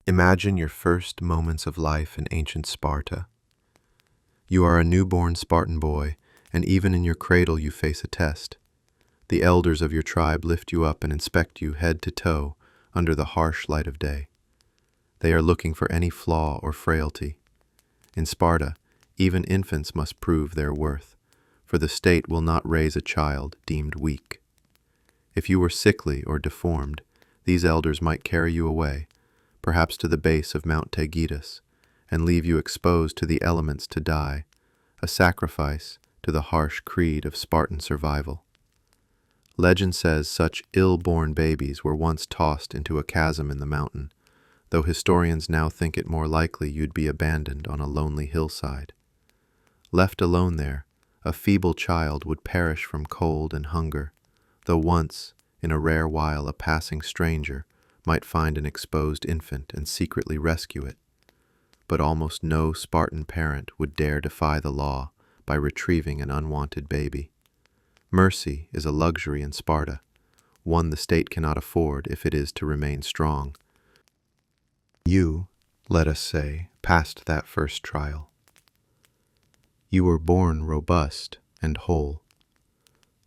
Imagine your first moments of life in ancient Sparta. You are a newborn Spartan boy, and even in your cradle you face a test. The elders of your tribe lift you up and inspect you head to toe under the harsh light of day. They are looking for any flaw or frailty. In Sparta, even infants must prove their worth, for the state will not raise a child deemed weak. If you were sickly or deformed, these elders might carry you away, perhaps to the base of Mount Taygetus, and leave you exposed to the elements to die, a sacrifice to the harsh creed of Spartan survival. Legend says such ill-born babies were once tossed into a chasm in the mountain, though historians now think it more likely you'd be abandoned on a lonely hillside. Left alone there, a feeble child would perish from cold and hunger, though once, in a rare while, a passing stranger might find an exposed infant and secretly rescue it. But almost no Spartan parent would dare defy the law by retrieving an unwanted baby. Mercy is a luxury in Sparta, one the state cannot afford if it is to remain strong. You, let us say, passed that first trial. You were born robust and whole.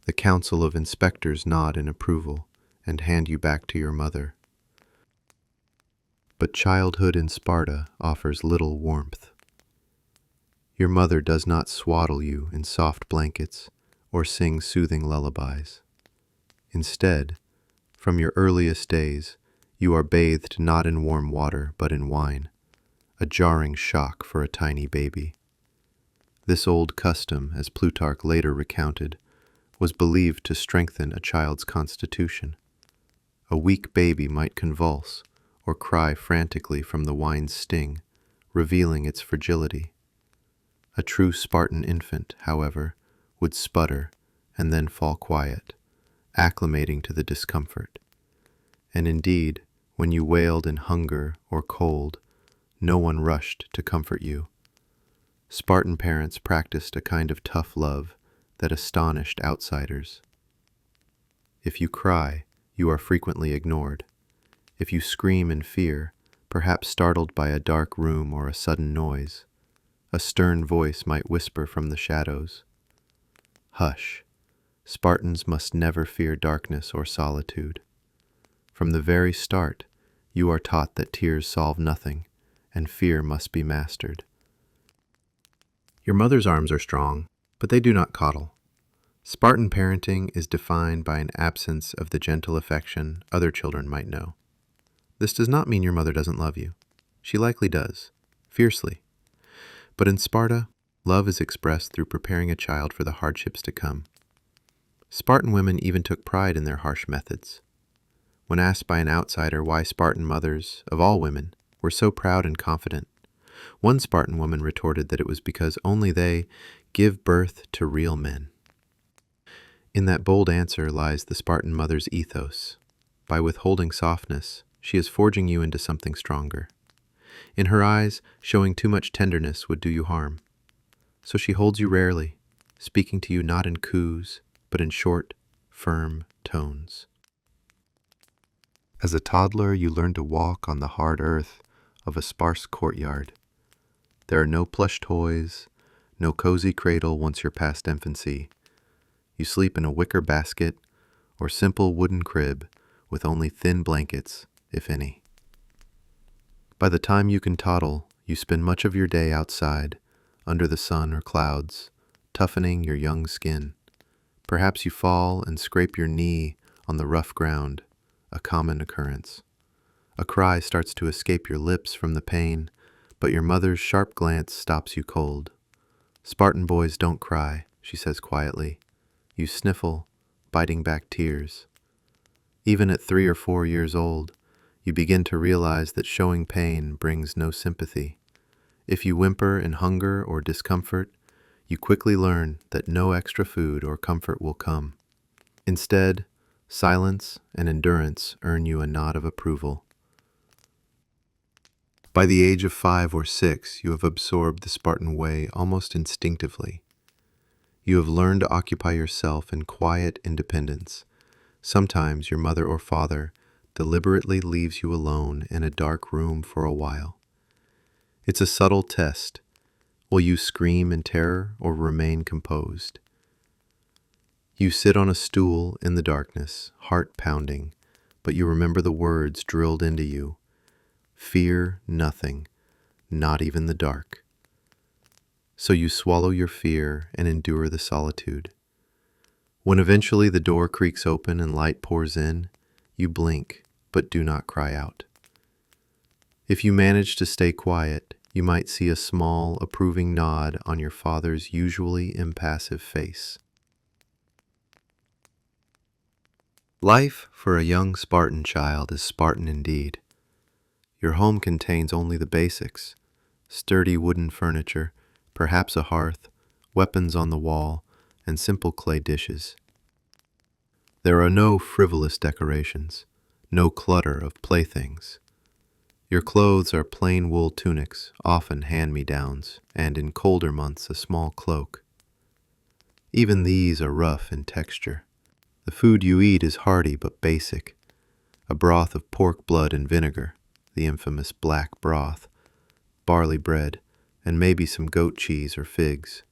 The council of inspectors nod in approval and hand you back to your mother. But childhood in Sparta offers little warmth. Your mother does not swaddle you in soft blankets or sing soothing lullabies. Instead, from your earliest days, you are bathed not in warm water but in wine, a jarring shock for a tiny baby. This old custom, as Plutarch later recounted, was believed to strengthen a child's constitution. A weak baby might convulse or cry frantically from the wine's sting, revealing its fragility. A true Spartan infant, however, would sputter and then fall quiet, acclimating to the discomfort. And indeed, when you wailed in hunger or cold, no one rushed to comfort you. Spartan parents practiced a kind of tough love that astonished outsiders. If you cry, you are frequently ignored. If you scream in fear, perhaps startled by a dark room or a sudden noise, a stern voice might whisper from the shadows, "Hush, Spartans must never fear darkness or solitude." From the very start, you are taught that tears solve nothing, and fear must be mastered. Your mother's arms are strong, but they do not coddle. Spartan parenting is defined by an absence of the gentle affection other children might know. This does not mean your mother doesn't love you. She likely does, fiercely. But in Sparta, love is expressed through preparing a child for the hardships to come. Spartan women even took pride in their harsh methods. When asked by an outsider why Spartan mothers, of all women, were so proud and confident, one Spartan woman retorted that it was because only they give birth to real men. In that bold answer lies the Spartan mother's ethos. By withholding softness, she is forging you into something stronger. In her eyes, showing too much tenderness would do you harm. So she holds you rarely, speaking to you not in coos, but in short, firm tones. As a toddler, you learn to walk on the hard earth of a sparse courtyard. There are no plush toys, no cozy cradle once you're past infancy. You sleep in a wicker basket or simple wooden crib with only thin blankets, if any. By the time you can toddle, you spend much of your day outside, under the sun or clouds, toughening your young skin. Perhaps you fall and scrape your knee on the rough ground, a common occurrence. A cry starts to escape your lips from the pain, but your mother's sharp glance stops you cold. "Spartan boys don't cry," she says quietly. You sniffle, biting back tears. Even at 3 or 4 years old, you begin to realize that showing pain brings no sympathy. If you whimper in hunger or discomfort, you quickly learn that no extra food or comfort will come. Instead, silence and endurance earn you a nod of approval. By the age of 5 or 6, you have absorbed the Spartan way almost instinctively. You have learned to occupy yourself in quiet independence. Sometimes your mother or father deliberately leaves you alone in a dark room for a while. It's a subtle test. Will you scream in terror or remain composed? You sit on a stool in the darkness, heart pounding, but you remember the words drilled into you. Fear nothing, not even the dark. So you swallow your fear and endure the solitude. When eventually the door creaks open and light pours in, you blink, but do not cry out. If you manage to stay quiet, you might see a small, approving nod on your father's usually impassive face. Life for a young Spartan child is Spartan indeed. Your home contains only the basics: sturdy wooden furniture, perhaps a hearth, weapons on the wall, and simple clay dishes. There are no frivolous decorations, no clutter of playthings. Your clothes are plain wool tunics, often hand-me-downs, and in colder months a small cloak. Even these are rough in texture. The food you eat is hearty but basic: a broth of pork blood and vinegar, the infamous black broth, barley bread, and maybe some goat cheese or figs.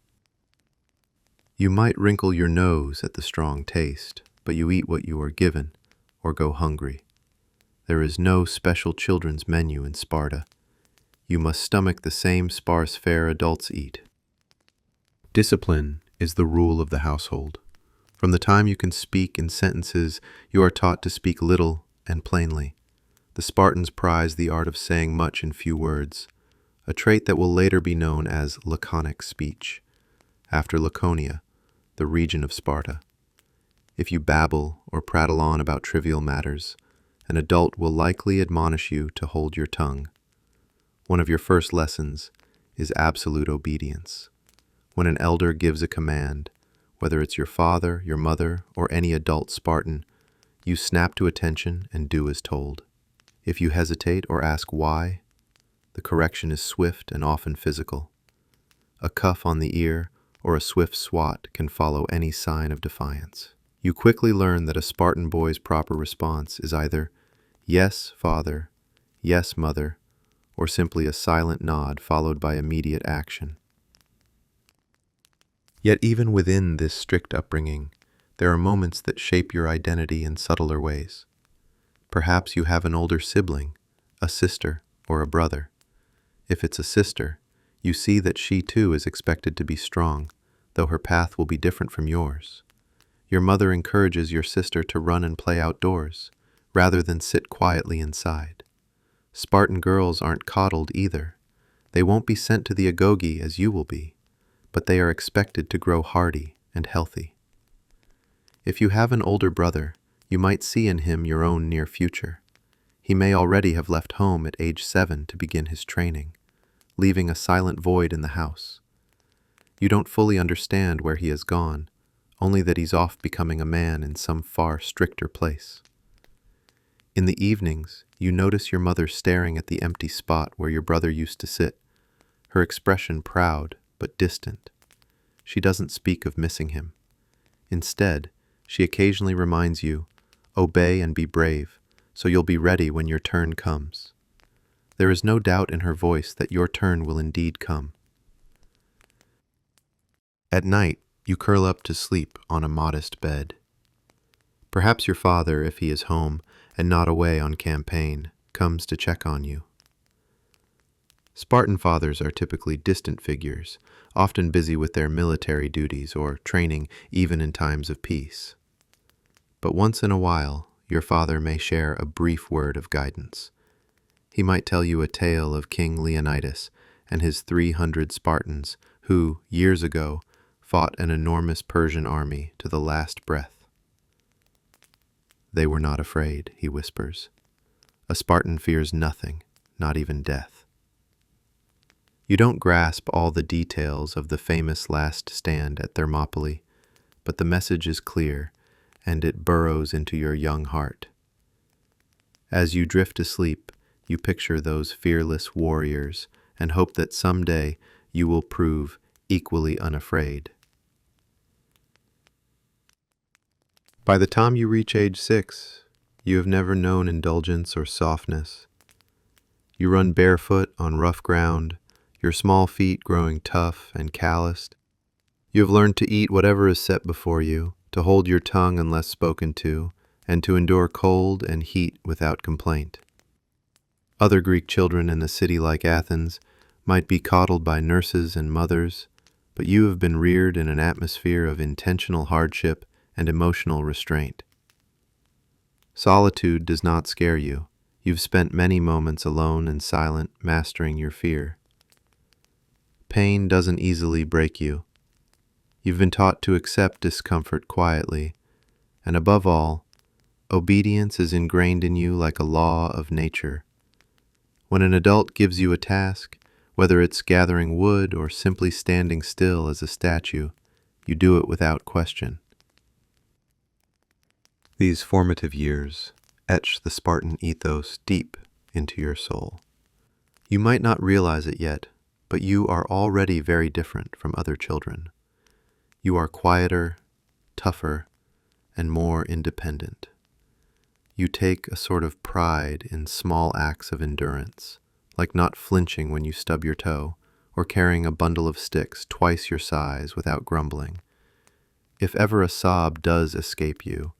You might wrinkle your nose at the strong taste, but you eat what you are given, or go hungry. There is no special children's menu in Sparta. You must stomach the same sparse fare adults eat. Discipline is the rule of the household. From the time you can speak in sentences, you are taught to speak little and plainly. The Spartans prize the art of saying much in few words, a trait that will later be known as laconic speech, after Laconia, the region of Sparta. If you babble or prattle on about trivial matters, an adult will likely admonish you to hold your tongue. One of your first lessons is absolute obedience. When an elder gives a command, whether it's your father, your mother, or any adult Spartan, you snap to attention and do as told. If you hesitate or ask why, the correction is swift and often physical. A cuff on the ear or a swift swat can follow any sign of defiance. You quickly learn that a Spartan boy's proper response is either "Yes, father," "Yes, mother," or simply a silent nod followed by immediate action. Yet even within this strict upbringing, there are moments that shape your identity in subtler ways. Perhaps you have an older sibling, a sister, or a brother. If it's a sister, you see that she too is expected to be strong, though her path will be different from yours. Your mother encourages your sister to run and play outdoors, rather than sit quietly inside. Spartan girls aren't coddled either. They won't be sent to the Agoge as you will be, but they are expected to grow hardy and healthy. If you have an older brother, you might see in him your own near future. He may already have left home at age 7 to begin his training, leaving a silent void in the house. You don't fully understand where he has gone, only that he's off becoming a man in some far stricter place. In the evenings, you notice your mother staring at the empty spot where your brother used to sit, her expression proud but distant. She doesn't speak of missing him. Instead, she occasionally reminds you, "Obey and be brave, so you'll be ready when your turn comes." There is no doubt in her voice that your turn will indeed come. At night, you curl up to sleep on a modest bed. Perhaps your father, if he is home and not away on campaign, comes to check on you. Spartan fathers are typically distant figures, often busy with their military duties or training even in times of peace. But once in a while, your father may share a brief word of guidance. He might tell you a tale of King Leonidas and his 300 Spartans who, years ago, fought an enormous Persian army to the last breath. "They were not afraid," he whispers. "A Spartan fears nothing, not even death." You don't grasp all the details of the famous last stand at Thermopylae, but the message is clear, and it burrows into your young heart. As you drift to sleep, you picture those fearless warriors and hope that someday you will prove equally unafraid. By the time you reach age 6, You have never known indulgence or softness. You run barefoot on rough ground, your small feet growing tough and calloused. You have learned to eat whatever is set before you, to hold your tongue unless spoken to, and to endure cold and heat without complaint. Other Greek children in a city like Athens might be coddled by nurses and mothers, but you have been reared in an atmosphere of intentional hardship and emotional restraint. Solitude does not scare you. You've spent many moments alone and silent, mastering your fear. Pain doesn't easily break you. You've been taught to accept discomfort quietly, and above all, obedience is ingrained in you like a law of nature. When an adult gives you a task, whether it's gathering wood or simply standing still as a statue, you do it without question. These formative years etch the Spartan ethos deep into your soul. You might not realize it yet, but you are already very different from other children. You are quieter, tougher, and more independent. You take a sort of pride in small acts of endurance, like not flinching when you stub your toe, or carrying a bundle of sticks twice your size without grumbling. If ever a sob does escape you,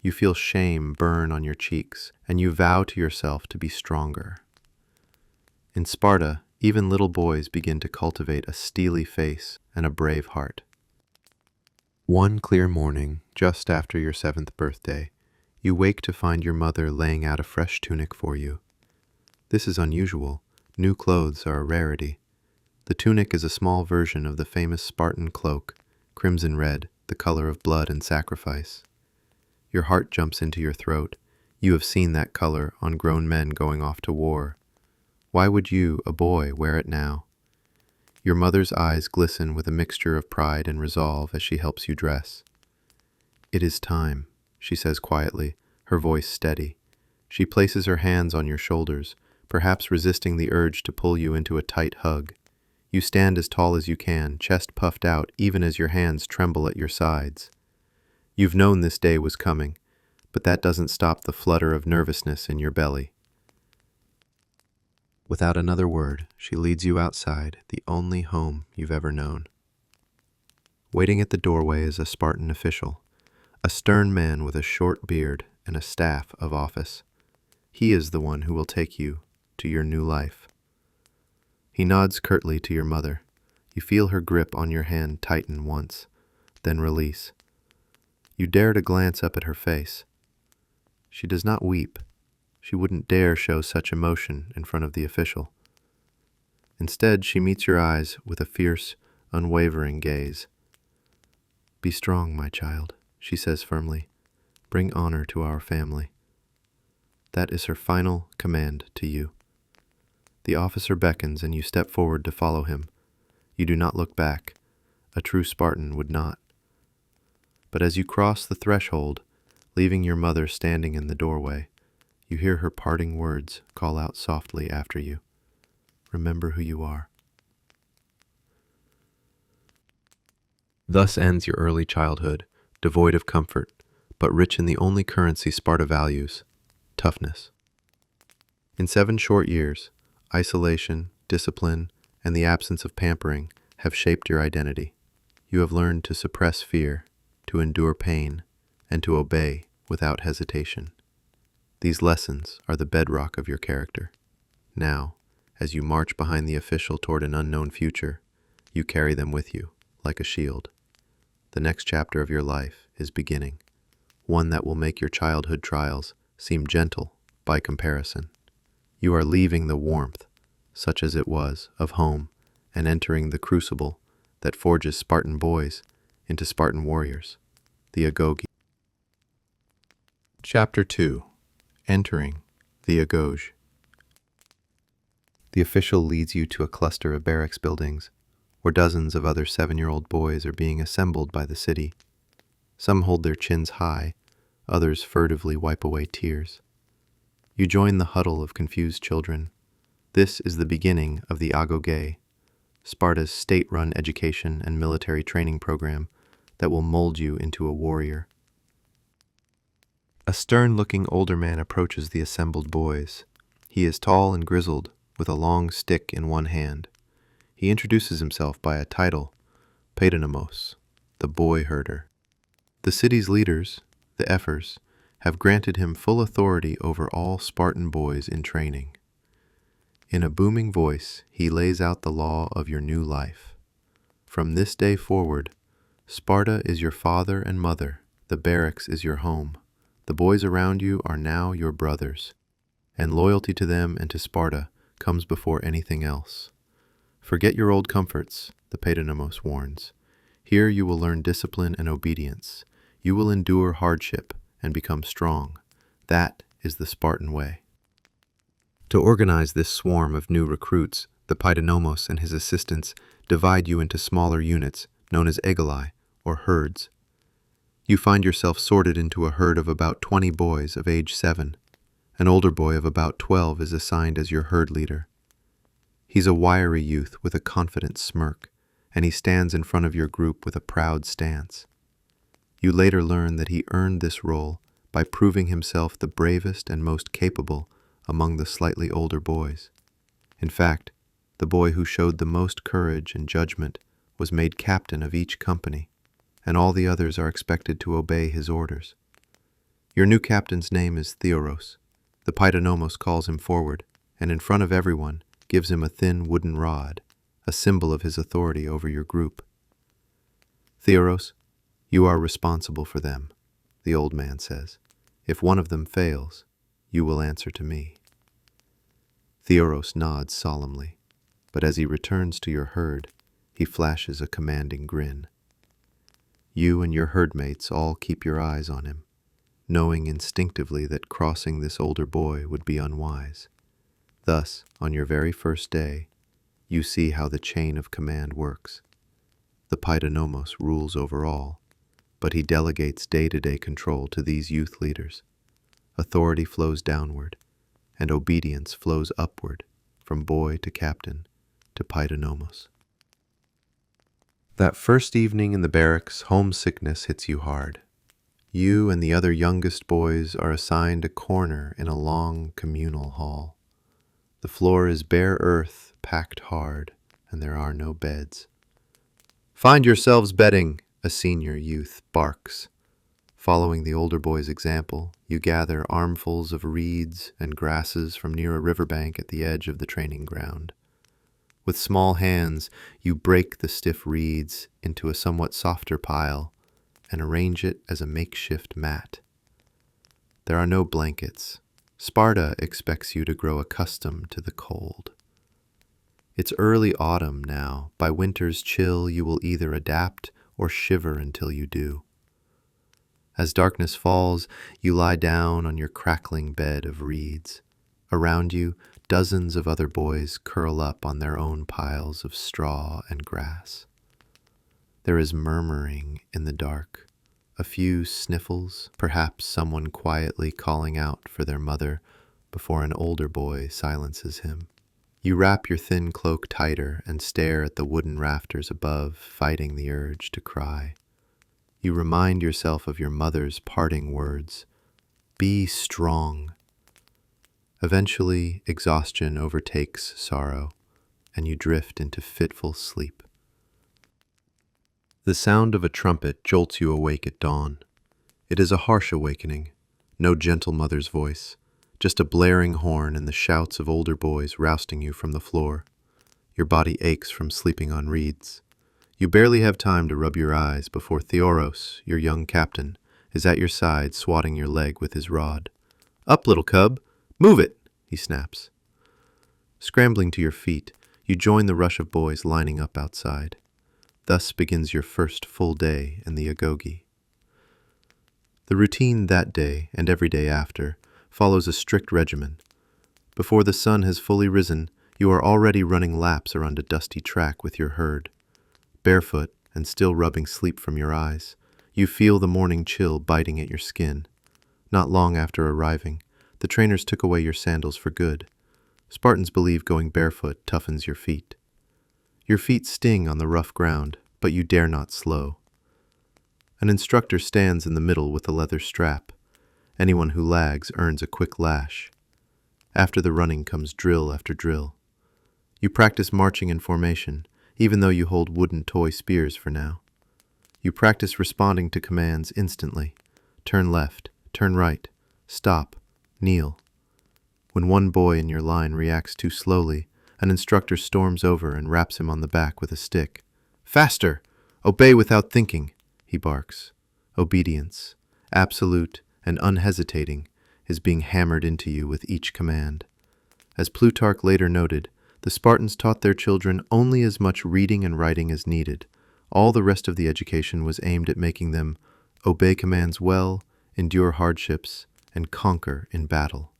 you feel shame burn on your cheeks, and you vow to yourself to be stronger. In Sparta, even little boys begin to cultivate a steely face and a brave heart. One clear morning, just after your 7th birthday, you wake to find your mother laying out a fresh tunic for you. This is unusual. New clothes are a rarity. The tunic is a small version of the famous Spartan cloak, crimson red, the color of blood and sacrifice. Your heart jumps into your throat. You have seen that color on grown men going off to war. Why would you, a boy, wear it now? Your mother's eyes glisten with a mixture of pride and resolve as she helps you dress. "It is time," she says quietly, her voice steady. She places her hands on your shoulders, perhaps resisting the urge to pull you into a tight hug. You stand as tall as you can, chest puffed out even as your hands tremble at your sides. You've known this day was coming, but that doesn't stop the flutter of nervousness in your belly. Without another word, she leads you outside, the only home you've ever known. Waiting at the doorway is a Spartan official, a stern man with a short beard and a staff of office. He is the one who will take you to your new life. He nods curtly to your mother. You feel her grip on your hand tighten once, then release. You dare to glance up at her face. She does not weep. She wouldn't dare show such emotion in front of the official. Instead, she meets your eyes with a fierce, unwavering gaze. "Be strong, my child," she says firmly. "Bring honor to our family." That is her final command to you. The officer beckons and you step forward to follow him. You do not look back. A true Spartan would not. But as you cross the threshold, leaving your mother standing in the doorway, you hear her parting words call out softly after you. Remember who you are. Thus ends your early childhood, devoid of comfort, but rich in the only currency Sparta values, toughness. In 7 short years, isolation, discipline, and the absence of pampering have shaped your identity. You have learned to suppress fear, to endure pain, and to obey without hesitation. These lessons are the bedrock of your character. Now, as you march behind the official toward an unknown future, you carry them with you, like a shield. The next chapter of your life is beginning, one that will make your childhood trials seem gentle by comparison. You are leaving the warmth, such as it was, of home, and entering the crucible that forges Spartan boys into Spartan warriors, the Agoge. Chapter 2. Entering the Agoge. The official leads you to a cluster of barracks buildings, where dozens of other 7-year-old boys are being assembled by the city. Some hold their chins high, others furtively wipe away tears. You join the huddle of confused children. This is the beginning of the Agoge, Sparta's state-run education and military training program that will mold you into a warrior. A stern-looking older man approaches the assembled boys. He is tall and grizzled, with a long stick in one hand. He introduces himself by a title, Paidonamos, the boy herder. The city's leaders, the ephors, have granted him full authority over all Spartan boys in training. In a booming voice, he lays out the law of your new life. From this day forward, Sparta is your father and mother, the barracks is your home. The boys around you are now your brothers, and loyalty to them and to Sparta comes before anything else. Forget your old comforts, the Paidonamos warns. Here you will learn discipline and obedience. You will endure hardship and become strong. That is the Spartan way. To organize this swarm of new recruits, the Paidonamos and his assistants divide you into smaller units known as egoli, or herds. You find yourself sorted into a herd of about 20 boys of age 7. An older boy of about 12 is assigned as your herd leader. He's a wiry youth with a confident smirk, and he stands in front of your group with a proud stance. You later learn that he earned this role by proving himself the bravest and most capable among the slightly older boys. In fact, the boy who showed the most courage and judgment was made captain of each company, and all the others are expected to obey his orders. Your new captain's name is Theoros. The Paidonamos calls him forward, and in front of everyone gives him a thin wooden rod, a symbol of his authority over your group. Theoros, you are responsible for them, the old man says. If one of them fails, you will answer to me. Theoros nods solemnly, but as he returns to your herd, he flashes a commanding grin. You and your herdmates all keep your eyes on him, knowing instinctively that crossing this older boy would be unwise. Thus, on your very first day, you see how the chain of command works. The Paidonamos rules over all, but he delegates day-to-day control to these youth leaders. Authority flows downward, and obedience flows upward, from boy to captain to Paidonamos. That first evening in the barracks, homesickness hits you hard. You and the other youngest boys are assigned a corner in a long communal hall. The floor is bare earth, packed hard, and there are no beds. "Find yourselves bedding," a senior youth barks. Following the older boy's example, you gather armfuls of reeds and grasses from near a riverbank at the edge of the training ground. With small hands, you break the stiff reeds into a somewhat softer pile and arrange it as a makeshift mat. There are no blankets. Sparta expects you to grow accustomed to the cold. It's early autumn now. By winter's chill, you will either adapt or shiver until you do. As darkness falls, you lie down on your crackling bed of reeds. Around you, dozens of other boys curl up on their own piles of straw and grass. There is murmuring in the dark, a few sniffles, perhaps someone quietly calling out for their mother before an older boy silences him. You wrap your thin cloak tighter and stare at the wooden rafters above, fighting the urge to cry. You remind yourself of your mother's parting words, "Be strong." Eventually, exhaustion overtakes sorrow, and you drift into fitful sleep. The sound of a trumpet jolts you awake at dawn. It is a harsh awakening, no gentle mother's voice, just a blaring horn and the shouts of older boys rousting you from the floor. Your body aches from sleeping on reeds. You barely have time to rub your eyes before Theoros, your young captain, is at your side swatting your leg with his rod. "Up, little cub! Move it!" he snaps. Scrambling to your feet, you join the rush of boys lining up outside. Thus begins your first full day in the Agoge. The routine that day and every day after follows a strict regimen. Before the sun has fully risen, you are already running laps around a dusty track with your herd. Barefoot and still rubbing sleep from your eyes, you feel the morning chill biting at your skin. Not long after arriving, the trainers took away your sandals for good. Spartans believe going barefoot toughens your feet. Your feet sting on the rough ground, but you dare not slow. An instructor stands in the middle with a leather strap. Anyone who lags earns a quick lash. After the running comes drill after drill. You practice marching in formation, even though you hold wooden toy spears for now. You practice responding to commands instantly. Turn left, turn right, stop, kneel. When one boy in your line reacts too slowly, an instructor storms over and raps him on the back with a stick. Faster! Obey without thinking, he barks. Obedience, absolute and unhesitating, is being hammered into you with each command. As Plutarch later noted, the Spartans taught their children only as much reading and writing as needed. All the rest of the education was aimed at making them obey commands well, endure hardships, and conquer in battle.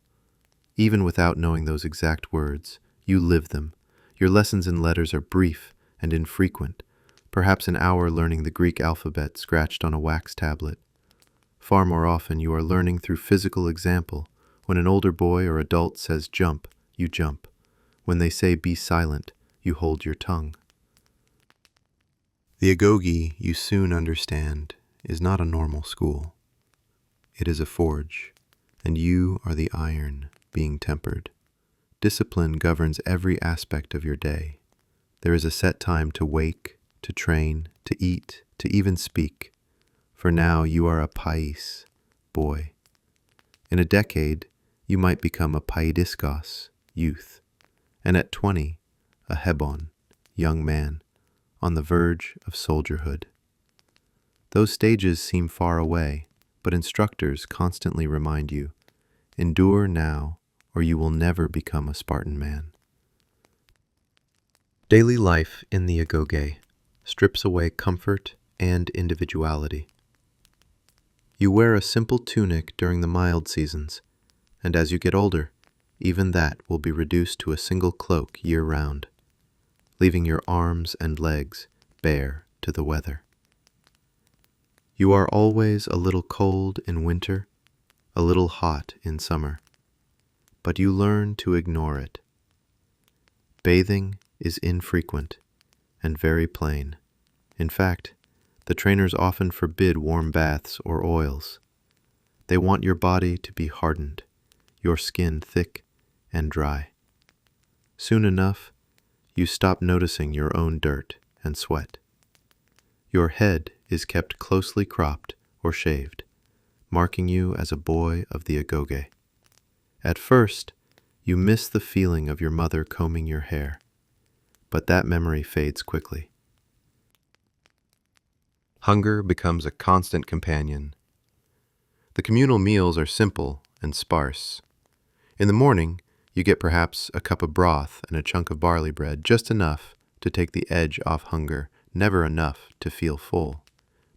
Even without knowing those exact words, you live them. Your lessons in letters are brief and infrequent, perhaps an hour learning the Greek alphabet scratched on a wax tablet. Far more often you are learning through physical example. When an older boy or adult says jump, you jump. When they say be silent, you hold your tongue. The Agoge, you soon understand, is not a normal school. It is a forge, and you are the iron being tempered. Discipline governs every aspect of your day. There is a set time to wake, to train, to eat, to even speak. For now you are a pais, boy. In a decade, you might become a paidiskos, youth, and at 20, a hebon, young man, on the verge of soldierhood. Those stages seem far away, but instructors constantly remind you, endure now, or you will never become a Spartan man. Daily life in the Agoge strips away comfort and individuality. You wear a simple tunic during the mild seasons, and as you get older, even that will be reduced to a single cloak year-round, leaving your arms and legs bare to the weather. You are always a little cold in winter, a little hot in summer, but you learn to ignore it. Bathing is infrequent and very plain. In fact, the trainers often forbid warm baths or oils. They want your body to be hardened, your skin thick and dry. Soon enough, you stop noticing your own dirt and sweat. Your head is kept closely cropped or shaved, marking you as a boy of the Agoge. At first, you miss the feeling of your mother combing your hair, but that memory fades quickly. Hunger becomes a constant companion. The communal meals are simple and sparse. In the morning, you get perhaps a cup of broth and a chunk of barley bread, just enough to take the edge off hunger, never enough to feel full.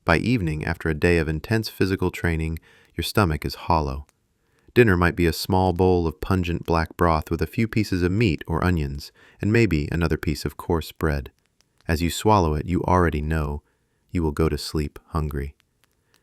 By evening, after a day of intense physical training, your stomach is hollow. Dinner might be a small bowl of pungent black broth with a few pieces of meat or onions, and maybe another piece of coarse bread. As you swallow it, you already know you will go to sleep hungry.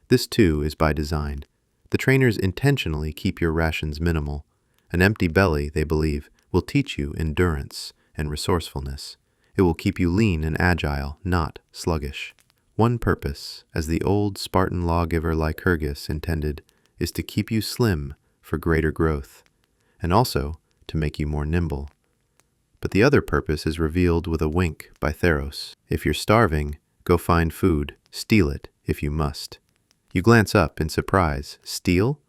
This, too, is by design. The trainers intentionally keep your rations minimal. An empty belly, they believe, will teach you endurance and resourcefulness. It will keep you lean and agile, not sluggish. One purpose, as the old Spartan lawgiver Lycurgus intended, is to keep you slim for greater growth, and also to make you more nimble. But the other purpose is revealed with a wink by Theros. If you're starving, go find food, steal it if you must. You glance up in surprise. Steal?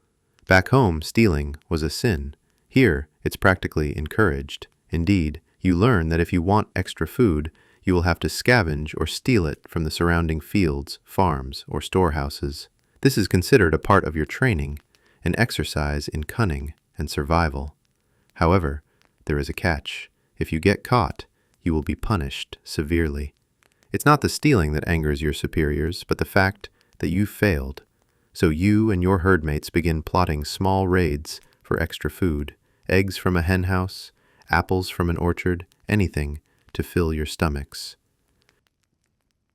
Back home, stealing was a sin. Here, it's practically encouraged. Indeed, you learn that if you want extra food, you will have to scavenge or steal it from the surrounding fields, farms, or storehouses. This is considered a part of your training, an exercise in cunning and survival. However, there is a catch. If you get caught, you will be punished severely. It's not the stealing that angers your superiors, but the fact that you failed. So you and your herdmates begin plotting small raids for extra food, eggs from a hen house, apples from an orchard, anything to fill your stomachs.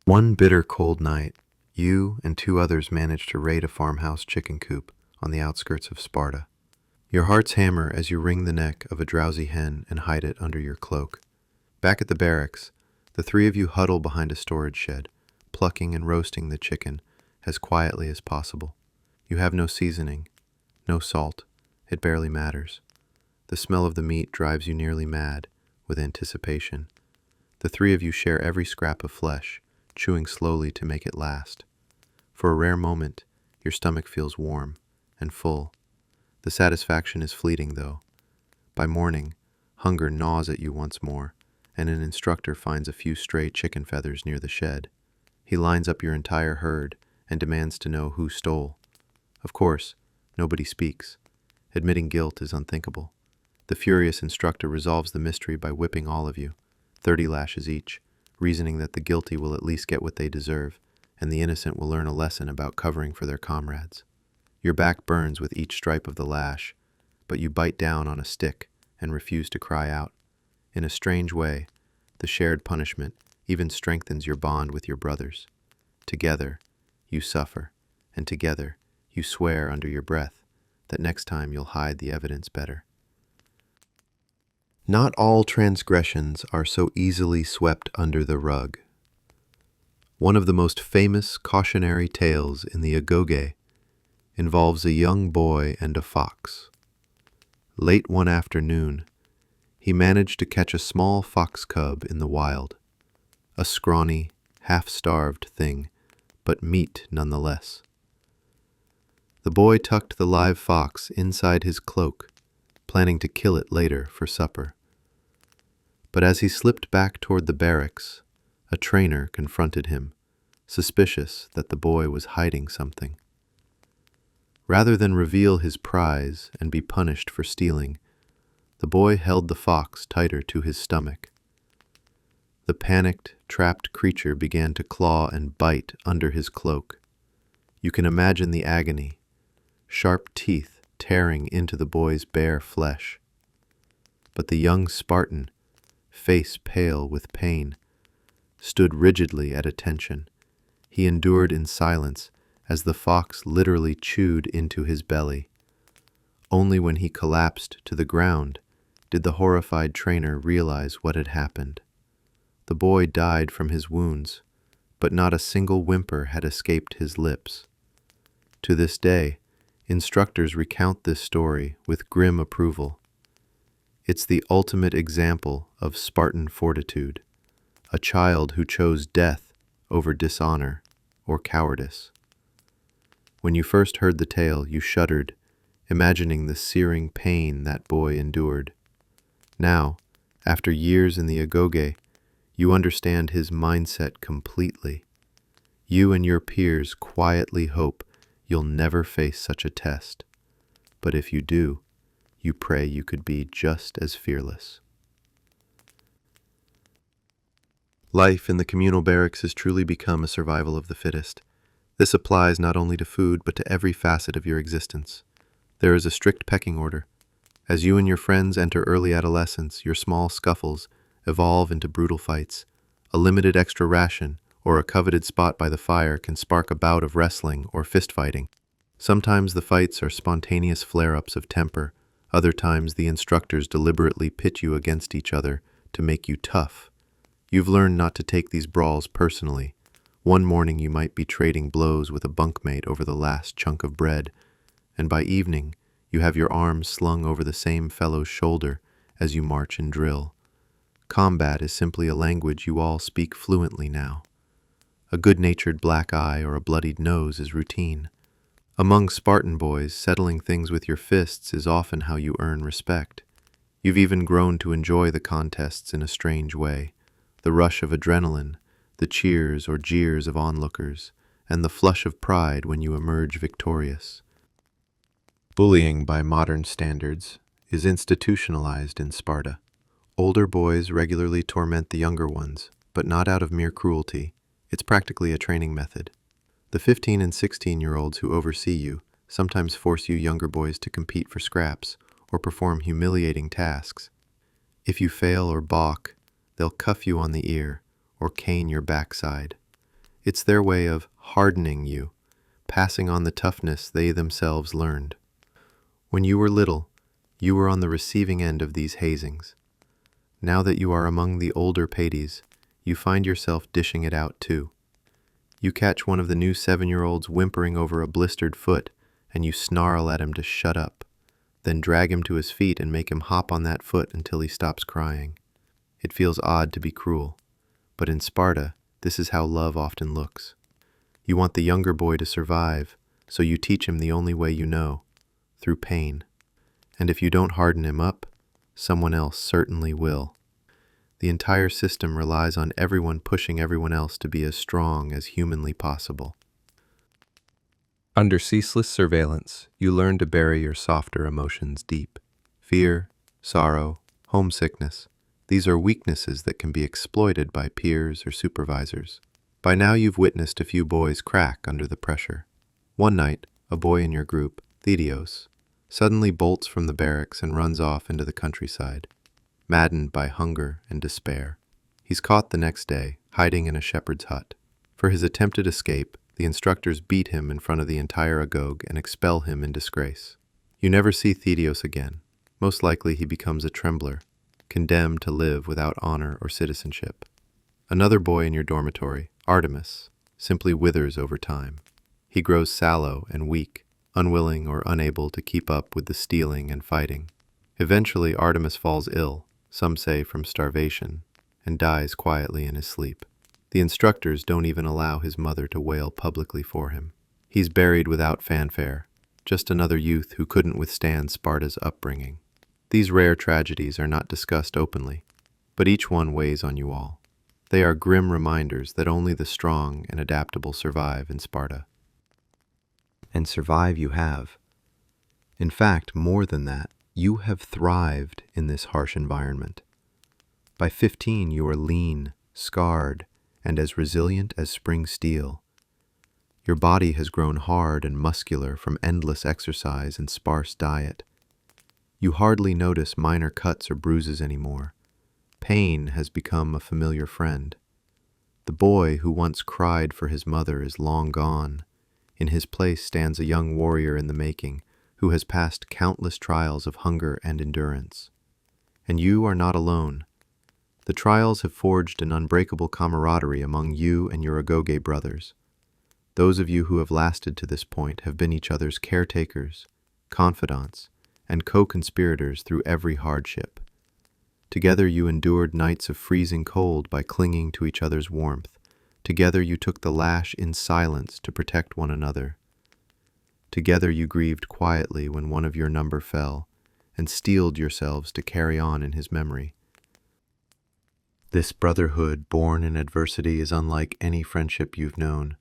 One bitter cold night, you and 2 others manage to raid a farmhouse chicken coop on the outskirts of Sparta. Your hearts hammer as you wring the neck of a drowsy hen and hide it under your cloak. Back at the barracks, the 3 of you huddle behind a storage shed, plucking and roasting the chicken as quietly as possible. You have no seasoning, No salt. It barely matters. The smell of the meat drives you nearly mad with anticipation. The three of you share every scrap of flesh, chewing slowly to make it last. For a rare moment, your stomach feels warm and full. The satisfaction is fleeting, though. By morning, hunger gnaws at you once more, and an instructor finds a few stray chicken feathers near the shed. He lines up your entire herd and demands to know who stole. Of course, nobody speaks. Admitting guilt is unthinkable. The furious instructor resolves the mystery by whipping all of you, 30 lashes each, reasoning that the guilty will at least get what they deserve, and the innocent will learn a lesson about covering for their comrades. Your back burns with each stripe of the lash, but you bite down on a stick and refuse to cry out. In a strange way, the shared punishment even strengthens your bond with your brothers. Together, you suffer, and together, you swear under your breath that next time you'll hide the evidence better. Not all transgressions are so easily swept under the rug. One of the most famous cautionary tales in the Agoge involves a young boy and a fox. Late one afternoon, he managed to catch a small fox cub in the wild, a scrawny, half-starved thing, but meat nonetheless. The boy tucked the live fox inside his cloak, planning to kill it later for supper. But as he slipped back toward the barracks, a trainer confronted him, suspicious that the boy was hiding something. Rather than reveal his prize and be punished for stealing, the boy held the fox tighter to his stomach. The panicked, trapped creature began to claw and bite under his cloak. You can imagine the agony, sharp teeth tearing into the boy's bare flesh. But the young Spartan, face pale with pain, stood rigidly at attention. He endured in silence as the fox literally chewed into his belly. Only when he collapsed to the ground did the horrified trainer realize what had happened. The boy died from his wounds, but not a single whimper had escaped his lips. To this day, instructors recount this story with grim approval. It's the ultimate example of Spartan fortitude, a child who chose death over dishonor or cowardice. When you first heard the tale, you shuddered, imagining the searing pain that boy endured. Now, after years in the Agoge, you understand his mindset completely. You and your peers quietly hope you'll never face such a test. But if you do, you pray you could be just as fearless. Life in the communal barracks has truly become a survival of the fittest. This applies not only to food, but to every facet of your existence. There is a strict pecking order. As you and your friends enter early adolescence, your small scuffles evolve into brutal fights. A limited extra ration or a coveted spot by the fire can spark a bout of wrestling or fist fighting. Sometimes the fights are spontaneous flare-ups of temper. Other times the instructors deliberately pit you against each other to make you tough. You've learned not to take these brawls personally. One morning you might be trading blows with a bunkmate over the last chunk of bread, and by evening you have your arms slung over the same fellow's shoulder as you march and drill. Combat is simply a language you all speak fluently now. A good-natured black eye or a bloodied nose is routine. Among Spartan boys, settling things with your fists is often how you earn respect. You've even grown to enjoy the contests in a strange way. The rush of adrenaline, the cheers or jeers of onlookers, and the flush of pride when you emerge victorious. Bullying by modern standards is institutionalized in Sparta. Older boys regularly torment the younger ones, but not out of mere cruelty. It's practically a training method. The 15 and 16-year-olds who oversee you sometimes force you younger boys to compete for scraps or perform humiliating tasks. If you fail or balk, they'll cuff you on the ear or cane your backside. It's their way of hardening you, passing on the toughness they themselves learned. When you were little, you were on the receiving end of these hazings. Now that you are among the older paides, you find yourself dishing it out too. You catch one of the new 7-year-olds whimpering over a blistered foot and you snarl at him to shut up, then drag him to his feet and make him hop on that foot until he stops crying. It feels odd to be cruel, but in Sparta, this is how love often looks. You want the younger boy to survive, so you teach him the only way you know, through pain. And if you don't harden him up, someone else certainly will. The entire system relies on everyone pushing everyone else to be as strong as humanly possible. Under ceaseless surveillance, you learn to bury your softer emotions deep. Fear, sorrow, homesickness. These are weaknesses that can be exploited by peers or supervisors. By now you've witnessed a few boys crack under the pressure. One night, a boy in your group, Thedios, suddenly bolts from the barracks and runs off into the countryside, maddened by hunger and despair. He's caught the next day, hiding in a shepherd's hut. For his attempted escape, the instructors beat him in front of the entire Agoge and expel him in disgrace. You never see Thedios again. Most likely he becomes a trembler, condemned to live without honor or citizenship. Another boy in your dormitory, Artemis, simply withers over time. He grows sallow and weak, unwilling or unable to keep up with the stealing and fighting. Eventually, Artemis falls ill, some say from starvation, and dies quietly in his sleep. The instructors don't even allow his mother to wail publicly for him. He's buried without fanfare, just another youth who couldn't withstand Sparta's upbringing. These rare tragedies are not discussed openly, but each one weighs on you all. They are grim reminders that only the strong and adaptable survive in Sparta. And survive you have. In fact, more than that, you have thrived in this harsh environment. By 15, you are lean, scarred, and as resilient as spring steel. Your body has grown hard and muscular from endless exercise and sparse diet. You hardly notice minor cuts or bruises anymore. Pain has become a familiar friend. The boy who once cried for his mother is long gone. In his place stands a young warrior in the making, who has passed countless trials of hunger and endurance. And you are not alone. The trials have forged an unbreakable camaraderie among you and your Agoge brothers. Those of you who have lasted to this point have been each other's caretakers, confidants, and co-conspirators through every hardship. Together you endured nights of freezing cold by clinging to each other's warmth. Together you took the lash in silence to protect one another. Together you grieved quietly when one of your number fell, and steeled yourselves to carry on in his memory. This brotherhood born in adversity is unlike any friendship you've known.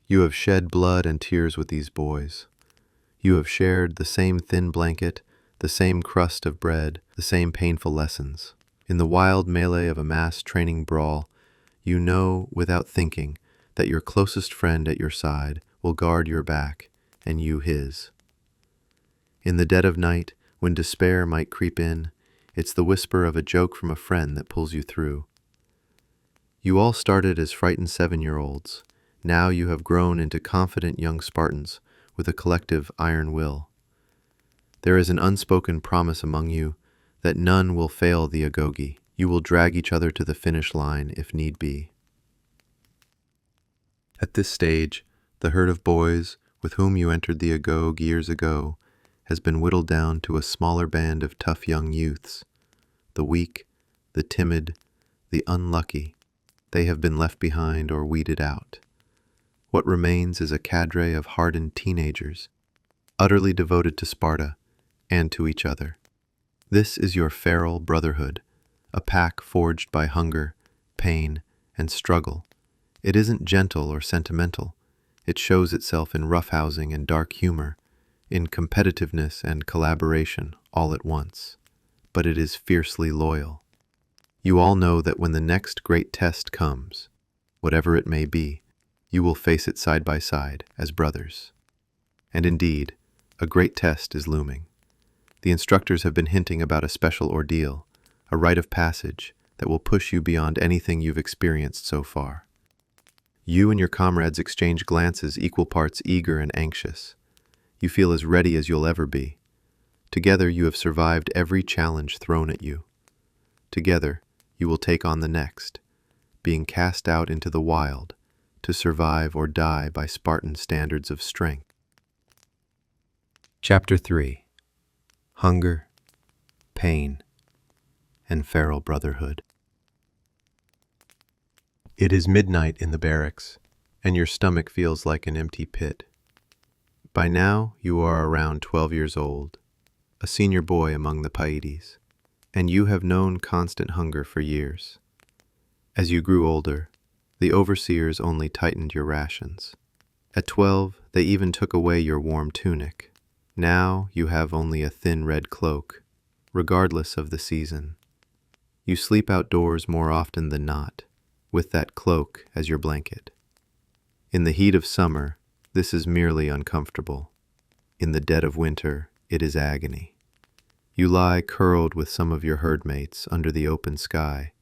You have shed blood and tears with these boys. You have shared the same thin blanket, the same crust of bread, the same painful lessons. In the wild melee of a mass training brawl, you know without thinking that your closest friend at your side will guard your back, and you his. In the dead of night, when despair might creep in, it's the whisper of a joke from a friend that pulls you through. You all started as frightened 7-year-olds. Now you have grown into confident young Spartans with a collective iron will. There is an unspoken promise among you that none will fail the Agoge. You will drag each other to the finish line if need be. At this stage, the herd of boys with whom you entered the Agoge years ago has been whittled down to a smaller band of tough young youths. The weak, the timid, the unlucky, they have been left behind or weeded out. What remains is a cadre of hardened teenagers, utterly devoted to Sparta and to each other. This is your feral brotherhood, a pack forged by hunger, pain, and struggle. It isn't gentle or sentimental. It shows itself in roughhousing and dark humor, in competitiveness and collaboration all at once. But it is fiercely loyal. You all know that when the next great test comes, whatever it may be, you will face it side by side as brothers. And indeed, a great test is looming. The instructors have been hinting about a special ordeal, a rite of passage that will push you beyond anything you've experienced so far. You and your comrades exchange glances equal parts eager and anxious. You feel as ready as you'll ever be. Together you have survived every challenge thrown at you. Together you will take on the next, being cast out into the wild to survive or die by Spartan standards of strength. Chapter 3. Hunger, Pain, and Feral Brotherhood. It is midnight in the barracks, and your stomach feels like an empty pit. By now, you are around 12 years old, a senior boy among the Paides, and you have known constant hunger for years. As you grew older, the overseers only tightened your rations. At 12, they even took away your warm tunic. Now you have only a thin red cloak, regardless of the season. You sleep outdoors more often than not, with that cloak as your blanket. In the heat of summer, this is merely uncomfortable. In the dead of winter, it is agony. You lie curled with some of your herdmates under the open sky,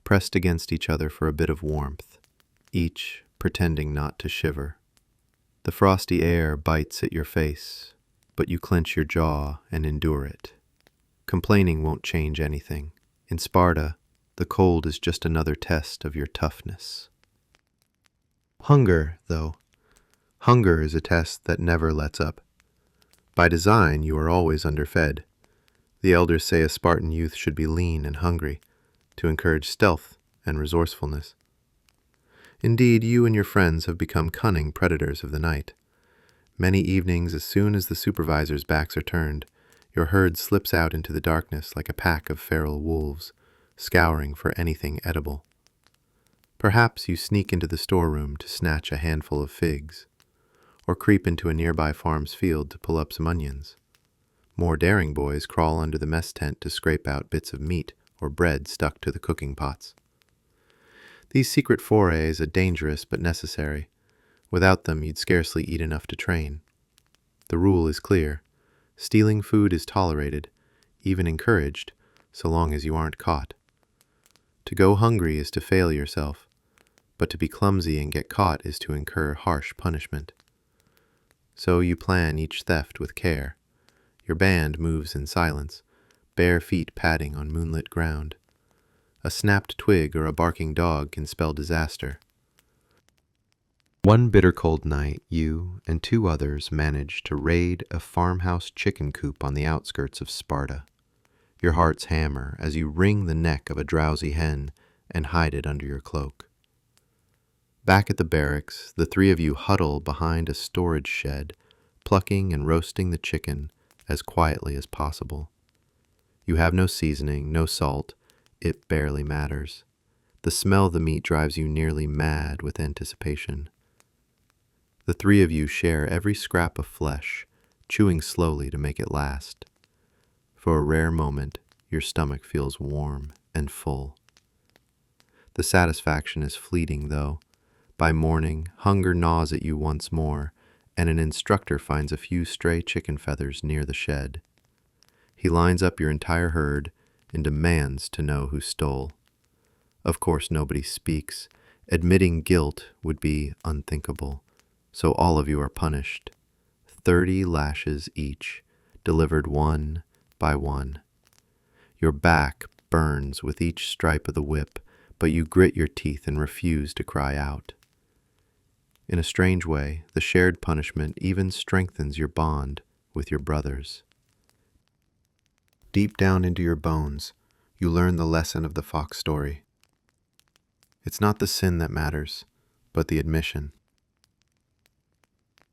pressed against each other for a bit of warmth, each pretending not to shiver. The frosty air bites at your face, but you clench your jaw and endure it. Complaining won't change anything. In Sparta, the cold is just another test of your toughness. Hunger, though. Hunger is a test that never lets up. By design, you are always underfed. The elders say a Spartan youth should be lean and hungry, to encourage stealth and resourcefulness. Indeed, you and your friends have become cunning predators of the night. Many evenings, as soon as the supervisor's backs are turned, your herd slips out into the darkness like a pack of feral wolves, scouring for anything edible. Perhaps you sneak into the storeroom to snatch a handful of figs, or creep into a nearby farm's field to pull up some onions. More daring boys crawl under the mess tent to scrape out bits of meat or bread stuck to the cooking pots. These secret forays are dangerous but necessary. Without them, you'd scarcely eat enough to train. The rule is clear. Stealing food is tolerated, even encouraged, so long as you aren't caught. To go hungry is to fail yourself, but to be clumsy and get caught is to incur harsh punishment. So you plan each theft with care. Your band moves in silence, bare feet padding on moonlit ground. A snapped twig or a barking dog can spell disaster. One bitter cold night, you and two others managed to raid a farmhouse chicken coop on the outskirts of Sparta. Your hearts hammer as you wring the neck of a drowsy hen and hide it under your cloak. Back at the barracks, the three of you huddle behind a storage shed, plucking and roasting the chicken as quietly as possible. You have no seasoning, no salt. It barely matters. The smell of the meat drives you nearly mad with anticipation. The three of you share every scrap of flesh, chewing slowly to make it last. For a rare moment, your stomach feels warm and full. The satisfaction is fleeting, though. By morning, hunger gnaws at you once more, and an instructor finds a few stray chicken feathers near the shed. He lines up your entire herd and demands to know who stole. Of course, nobody speaks. Admitting guilt would be unthinkable. So all of you are punished. 30 lashes each, delivered one by one. Your back burns with each stripe of the whip, but you grit your teeth and refuse to cry out. In a strange way, the shared punishment even strengthens your bond with your brothers. Deep down into your bones, you learn the lesson of the fox story. It's not the sin that matters, but the admission.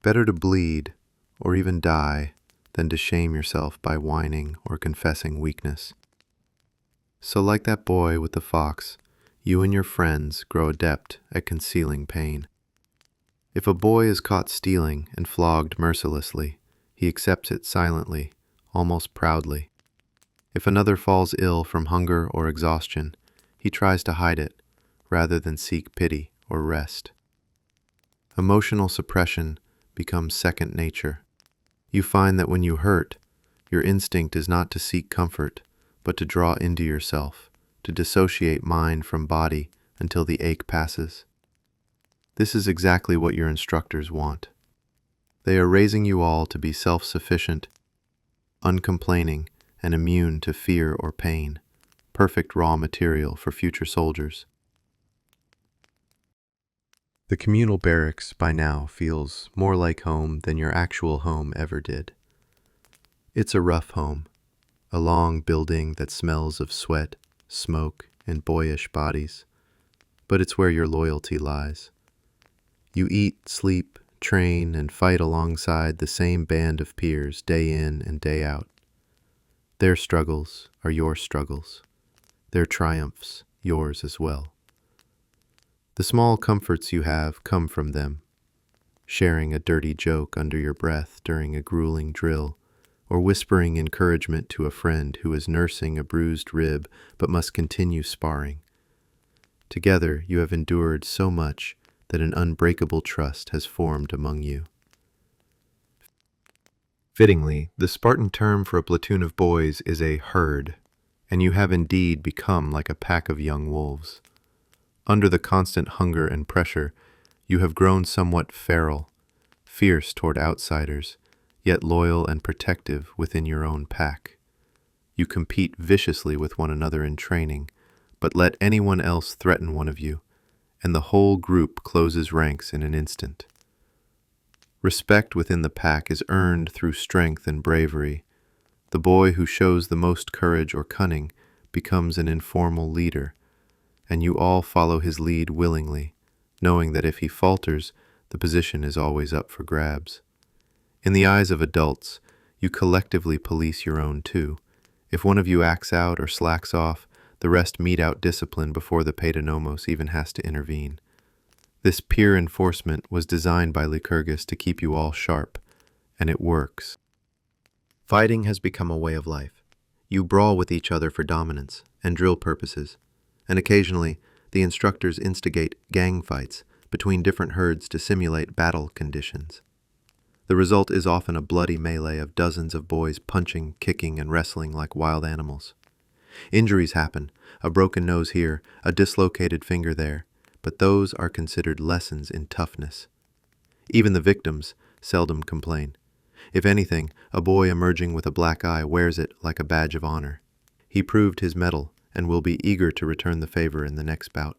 Better to bleed, or even die, than to shame yourself by whining or confessing weakness. So like that boy with the fox, you and your friends grow adept at concealing pain. If a boy is caught stealing and flogged mercilessly, he accepts it silently, almost proudly. If another falls ill from hunger or exhaustion, he tries to hide it, rather than seek pity or rest. Emotional suppression becomes second nature. You find that when you hurt, your instinct is not to seek comfort, but to draw into yourself, to dissociate mind from body until the ache passes. This is exactly what your instructors want. They are raising you all to be self-sufficient, uncomplaining, and immune to fear or pain, perfect raw material for future soldiers. The communal barracks by now feels more like home than your actual home ever did. It's a rough home, a long building that smells of sweat, smoke, and boyish bodies, but it's where your loyalty lies. You eat, sleep, train, and fight alongside the same band of peers day in and day out. Their struggles are your struggles, their triumphs yours as well. The small comforts you have come from them, sharing a dirty joke under your breath during a grueling drill, or whispering encouragement to a friend who is nursing a bruised rib but must continue sparring. Together you have endured so much that an unbreakable trust has formed among you. Fittingly, the Spartan term for a platoon of boys is a herd, and you have indeed become like a pack of young wolves. Under the constant hunger and pressure, you have grown somewhat feral, fierce toward outsiders, yet loyal and protective within your own pack. You compete viciously with one another in training, but let anyone else threaten one of you, and the whole group closes ranks in an instant. Respect within the pack is earned through strength and bravery. The boy who shows the most courage or cunning becomes an informal leader, and you all follow his lead willingly, knowing that if he falters, the position is always up for grabs. In the eyes of adults, you collectively police your own too. If one of you acts out or slacks off, the rest mete out discipline before the paedonomos even has to intervene. This peer enforcement was designed by Lycurgus to keep you all sharp, and it works. Fighting has become a way of life. You brawl with each other for dominance and drill purposes, and occasionally the instructors instigate gang fights between different herds to simulate battle conditions. The result is often a bloody melee of dozens of boys punching, kicking, and wrestling like wild animals. Injuries happen, a broken nose here, a dislocated finger there, but those are considered lessons in toughness. Even the victims seldom complain. If anything, a boy emerging with a black eye wears it like a badge of honor. He proved his mettle and will be eager to return the favor in the next bout.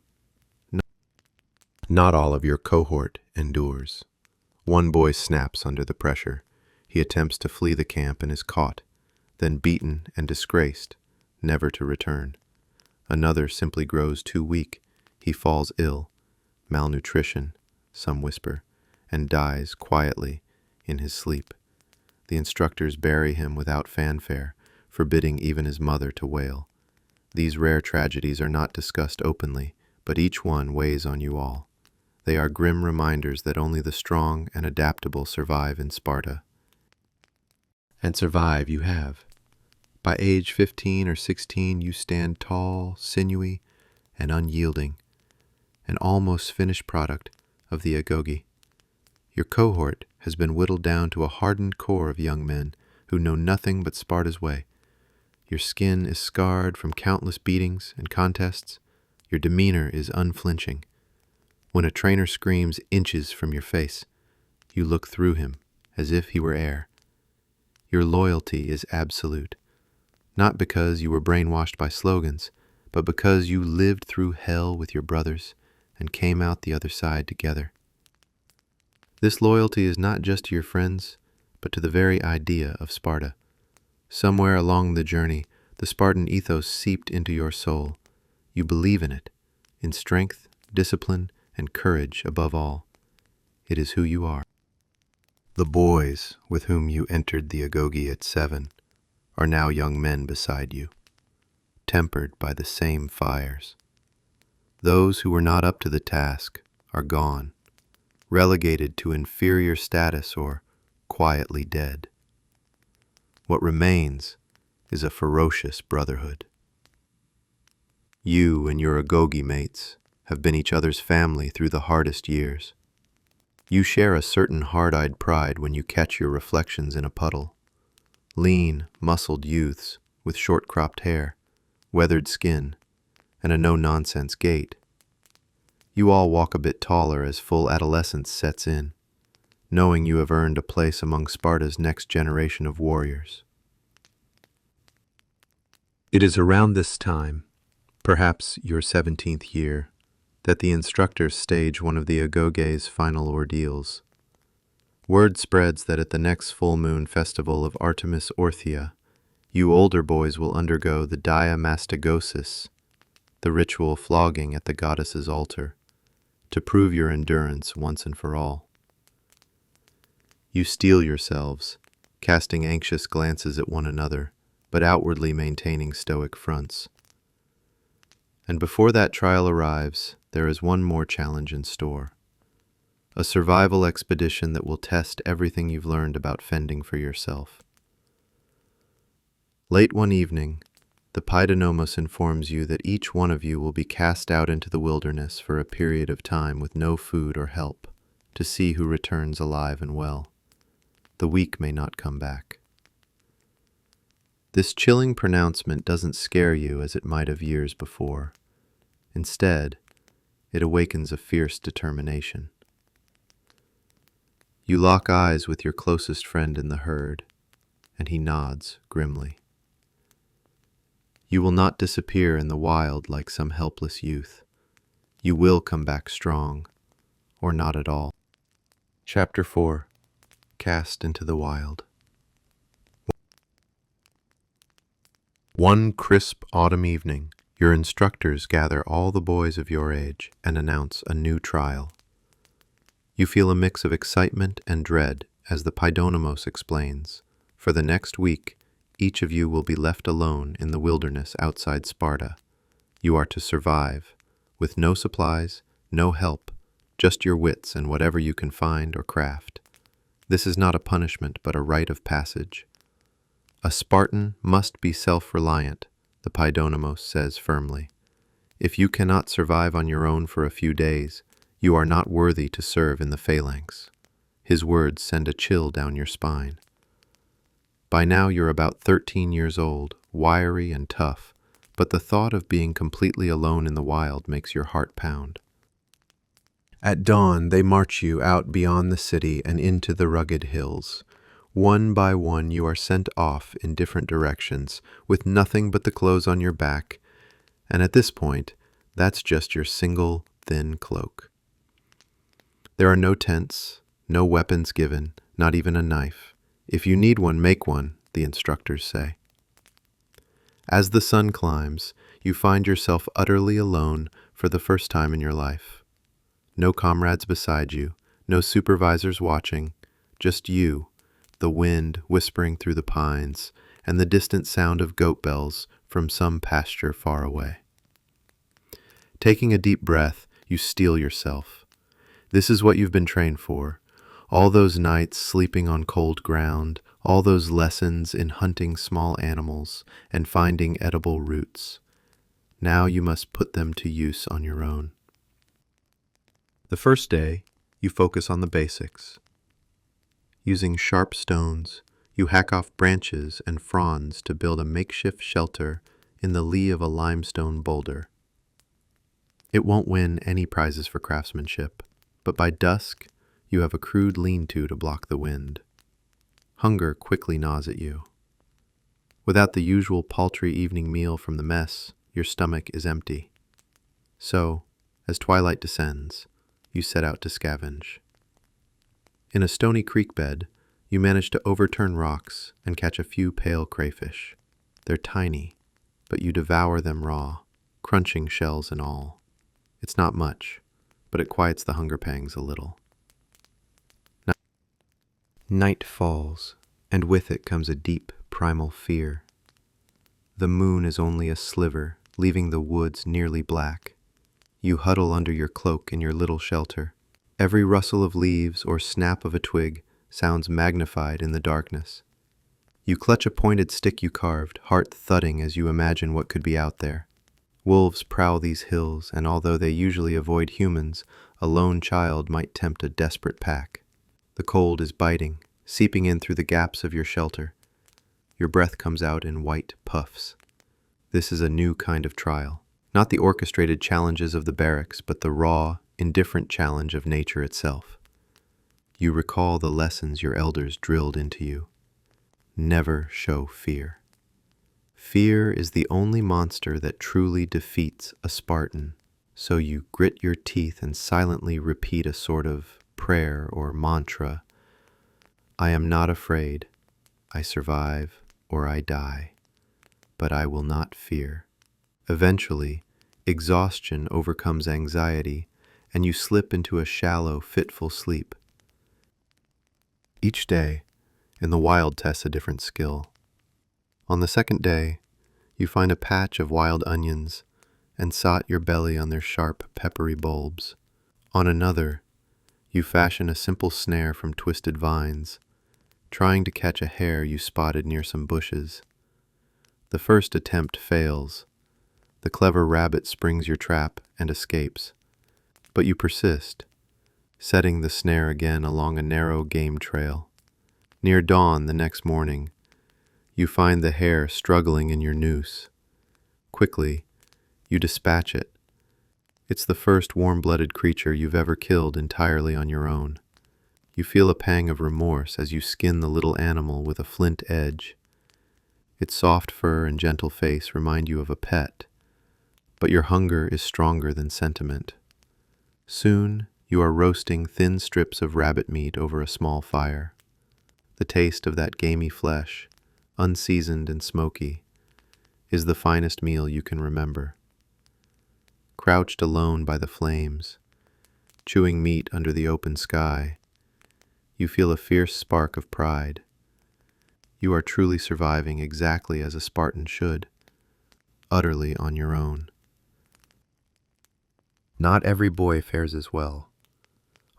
Not all of your cohort endures. One boy snaps under the pressure. He attempts to flee the camp and is caught, then beaten and disgraced, never to return. Another simply grows too weak. He falls ill, malnutrition, some whisper, and dies quietly in his sleep. The instructors bury him without fanfare, forbidding even his mother to wail. These rare tragedies are not discussed openly, but each one weighs on you all. They are grim reminders that only the strong and adaptable survive in Sparta. And survive you have. By age 15 or 16, you stand tall, sinewy, and unyielding, an almost finished product of the Agoge. Your cohort has been whittled down to a hardened core of young men who know nothing but Sparta's way. Your skin is scarred from countless beatings and contests. Your demeanor is unflinching. When a trainer screams inches from your face, you look through him as if he were air. Your loyalty is absolute, not because you were brainwashed by slogans, but because you lived through hell with your brothers and came out the other side together. This loyalty is not just to your friends, but to the very idea of Sparta. Somewhere along the journey, the Spartan ethos seeped into your soul. You believe in it, in strength, discipline, and courage above all. It is who you are. The boys with whom you entered the Agoge at 7 are now young men beside you, tempered by the same fires. Those who were not up to the task are gone, relegated to inferior status or quietly dead. What remains is a ferocious brotherhood. You and your Agoge mates have been each other's family through the hardest years. You share a certain hard-eyed pride when you catch your reflections in a puddle. Lean, muscled youths with short-cropped hair, weathered skin, and a no-nonsense gait. You all walk a bit taller as full adolescence sets in, knowing you have earned a place among Sparta's next generation of warriors. It is around this time, perhaps your 17th year, that the instructors stage one of the Agoge's final ordeals. Word spreads that at the next full moon festival of Artemis Orthia, you older boys will undergo the Diamastigosis, the ritual flogging at the goddess's altar, to prove your endurance once and for all. You steel yourselves, casting anxious glances at one another, but outwardly maintaining stoic fronts. And before that trial arrives, there is one more challenge in store. A survival expedition that will test everything you've learned about fending for yourself. Late one evening, the Paidonomos informs you that each one of you will be cast out into the wilderness for a period of time with no food or help, to see who returns alive and well. The weak may not come back. This chilling pronouncement doesn't scare you as it might have years before. Instead, it awakens a fierce determination. You lock eyes with your closest friend in the herd, and he nods grimly. You will not disappear in the wild like some helpless youth. You will come back strong, or not at all. Chapter 4. Cast into the Wild. One crisp autumn evening, your instructors gather all the boys of your age and announce a new trial. You feel a mix of excitement and dread as the Paidonomos explains. For the next week, each of you will be left alone in the wilderness outside Sparta. You are to survive, with no supplies, no help, just your wits and whatever you can find or craft. This is not a punishment, but a rite of passage. A Spartan must be self-reliant, the Paidonomos says firmly. If you cannot survive on your own for a few days, you are not worthy to serve in the phalanx. His words send a chill down your spine. By now you're about 13 years old, wiry and tough, but the thought of being completely alone in the wild makes your heart pound. At dawn, they march you out beyond the city and into the rugged hills. One by one, you are sent off in different directions, with nothing but the clothes on your back, and at this point, that's just your single, thin cloak. There are no tents, no weapons given, not even a knife. If you need one, make one, the instructors say. As the sun climbs, you find yourself utterly alone for the first time in your life. No comrades beside you, no supervisors watching, just you, the wind whispering through the pines, and the distant sound of goat bells from some pasture far away. Taking a deep breath, you steel yourself. This is what you've been trained for. All those nights sleeping on cold ground, all those lessons in hunting small animals and finding edible roots. Now you must put them to use on your own. The first day, you focus on the basics. Using sharp stones, you hack off branches and fronds to build a makeshift shelter in the lee of a limestone boulder. It won't win any prizes for craftsmanship, but by dusk, you have a crude lean-to to block the wind. Hunger quickly gnaws at you. Without the usual paltry evening meal from the mess, your stomach is empty. So, as twilight descends, you set out to scavenge. In a stony creek bed, you manage to overturn rocks and catch a few pale crayfish. They're tiny, but you devour them raw, crunching shells and all. It's not much, but it quiets the hunger pangs a little. Night falls, and with it comes a deep, primal fear. The moon is only a sliver, leaving the woods nearly black. You huddle under your cloak in your little shelter. Every rustle of leaves or snap of a twig sounds magnified in the darkness. You clutch a pointed stick you carved, heart thudding as you imagine what could be out there. Wolves prowl these hills, and although they usually avoid humans, a lone child might tempt a desperate pack. The cold is biting, seeping in through the gaps of your shelter. Your breath comes out in white puffs. This is a new kind of trial. Not the orchestrated challenges of the barracks, but the raw, indifferent challenge of nature itself. You recall the lessons your elders drilled into you. Never show fear. Fear is the only monster that truly defeats a Spartan, so you grit your teeth and silently repeat a sort of prayer or mantra, I am not afraid. I survive or I die, but I will not fear. Eventually, exhaustion overcomes anxiety, and you slip into a shallow, fitful sleep. Each day, in the wild tests a different skill. On the second day, you find a patch of wild onions and sot your belly on their sharp, peppery bulbs. On another, you fashion a simple snare from twisted vines, trying to catch a hare you spotted near some bushes. The first attempt fails. The clever rabbit springs your trap and escapes, but you persist, setting the snare again along a narrow game trail. Near dawn the next morning, you find the hare struggling in your noose. Quickly, you dispatch it. It's the first warm-blooded creature you've ever killed entirely on your own. You feel a pang of remorse as you skin the little animal with a flint edge. Its soft fur and gentle face remind you of a pet, but your hunger is stronger than sentiment. Soon, you are roasting thin strips of rabbit meat over a small fire. The taste of that gamey flesh, unseasoned and smoky, is the finest meal you can remember. Crouched alone by the flames, chewing meat under the open sky, you feel a fierce spark of pride. You are truly surviving exactly as a Spartan should, utterly on your own. Not every boy fares as well.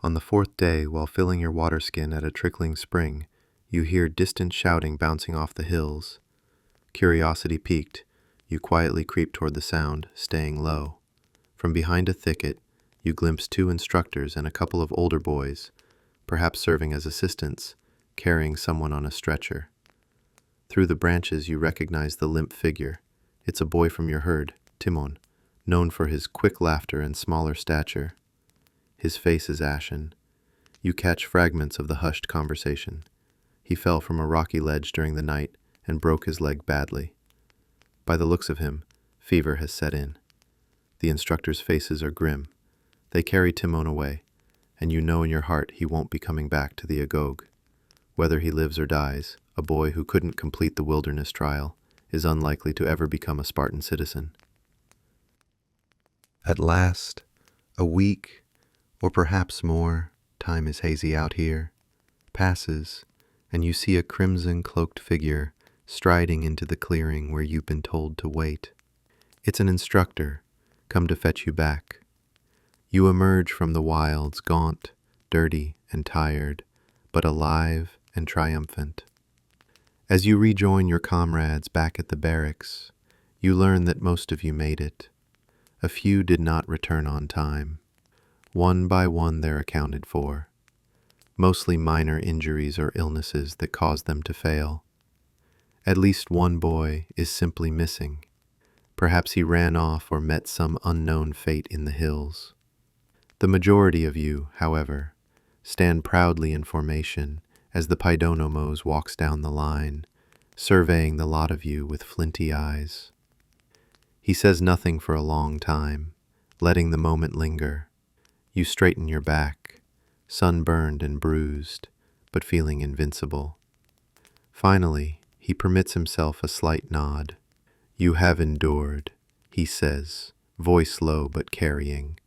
On the fourth day, while filling your water skin at a trickling spring, you hear distant shouting bouncing off the hills. Curiosity piqued, you quietly creep toward the sound, staying low. From behind a thicket, you glimpse two instructors and a couple of older boys, perhaps serving as assistants, carrying someone on a stretcher. Through the branches, you recognize the limp figure. It's a boy from your herd, Timon, known for his quick laughter and smaller stature. His face is ashen. You catch fragments of the hushed conversation. He fell from a rocky ledge during the night and broke his leg badly. By the looks of him, fever has set in. The instructors' faces are grim. They carry Timon away, and you know in your heart he won't be coming back to the Agoge. Whether he lives or dies, a boy who couldn't complete the wilderness trial is unlikely to ever become a Spartan citizen. At last, a week, or perhaps more, time is hazy out here, passes, and you see a crimson-cloaked figure striding into the clearing where you've been told to wait. It's an instructor, come to fetch you back. You emerge from the wilds, gaunt, dirty, and tired, but alive and triumphant. As you rejoin your comrades back at the barracks, you learn that most of you made it. A few did not return on time. One by one they're accounted for. Mostly minor injuries or illnesses that caused them to fail. At least one boy is simply missing. Perhaps he ran off or met some unknown fate in the hills. The majority of you, however, stand proudly in formation as the Paidonomos walks down the line, surveying the lot of you with flinty eyes. He says nothing for a long time, letting the moment linger. You straighten your back, sunburned and bruised, but feeling invincible. Finally, he permits himself a slight nod. You have endured, he says, voice low but carrying.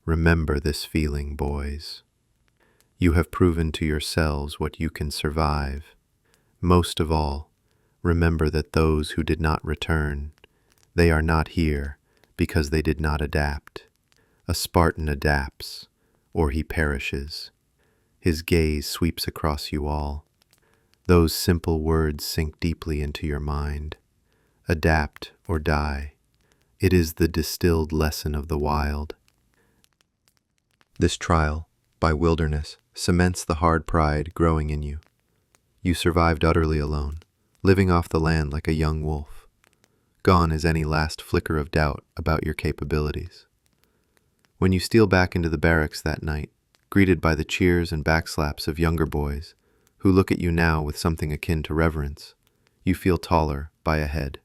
Remember this feeling, boys. You have proven to yourselves what you can survive. Most of all, remember that those who did not return, they are not here because they did not adapt. A Spartan adapts, or he perishes. His gaze sweeps across you all. Those simple words sink deeply into your mind. Adapt or die. It is the distilled lesson of the wild. This trial, by wilderness, cements the hard pride growing in you. You survived utterly alone, living off the land like a young wolf. Gone is any last flicker of doubt about your capabilities. When you steal back into the barracks that night, greeted by the cheers and backslaps of younger boys, who look at you now with something akin to reverence, you feel taller by a head.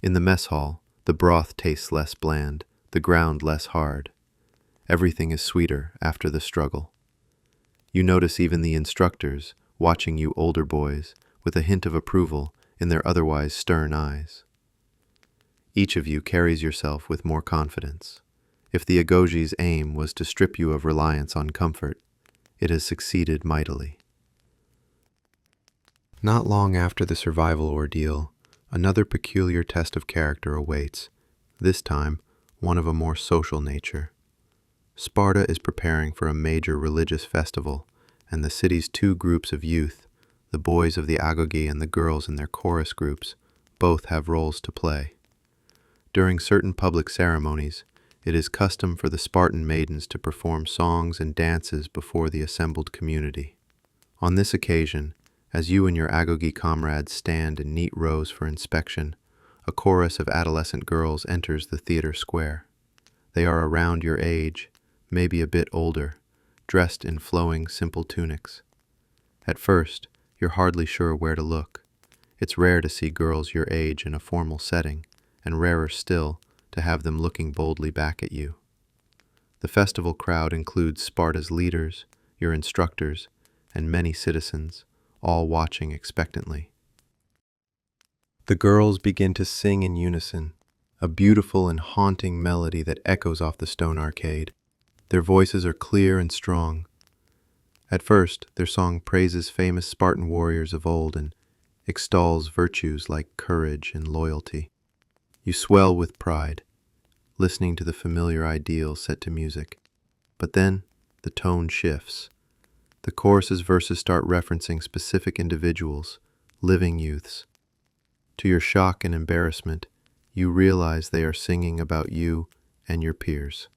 In the mess hall, the broth tastes less bland, the ground less hard. Everything is sweeter after the struggle. You notice even the instructors, watching you older boys with a hint of approval in their otherwise stern eyes. Each of you carries yourself with more confidence. If the Agoge's aim was to strip you of reliance on comfort, it has succeeded mightily. Not long after the survival ordeal, another peculiar test of character awaits, this time one of a more social nature. Sparta is preparing for a major religious festival, and the city's two groups of youth, the boys of the Agoge and the girls in their chorus groups, both have roles to play. During certain public ceremonies, it is custom for the Spartan maidens to perform songs and dances before the assembled community. On this occasion, as you and your Agoge comrades stand in neat rows for inspection, a chorus of adolescent girls enters the theater square. They are around your age, maybe a bit older, dressed in flowing, simple tunics. At first, you're hardly sure where to look. It's rare to see girls your age in a formal setting, and rarer still to have them looking boldly back at you. The festival crowd includes Sparta's leaders, your instructors, and many citizens, all watching expectantly. The girls begin to sing in unison, a beautiful and haunting melody that echoes off the stone arcade. Their voices are clear and strong. At first, their song praises famous Spartan warriors of old and extols virtues like courage and loyalty. You swell with pride, listening to the familiar ideals set to music. But then, the tone shifts. The chorus's verses start referencing specific individuals, living youths. To your shock and embarrassment, you realize they are singing about you and your peers.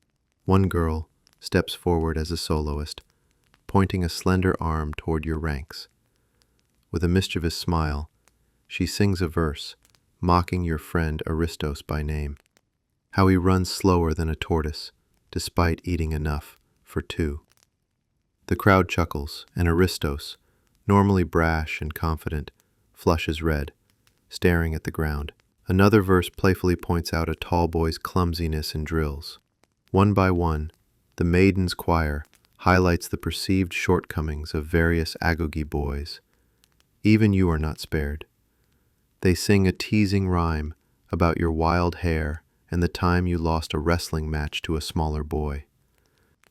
One girl steps forward as a soloist, pointing a slender arm toward your ranks. With a mischievous smile, she sings a verse, mocking your friend Aristos by name. How he runs slower than a tortoise, despite eating enough for two. The crowd chuckles, and Aristos, normally brash and confident, flushes red, staring at the ground. Another verse playfully points out a tall boy's clumsiness in drills. One by one, the maidens' choir highlights the perceived shortcomings of various Agoge boys. Even you are not spared. They sing a teasing rhyme about your wild hair and the time you lost a wrestling match to a smaller boy.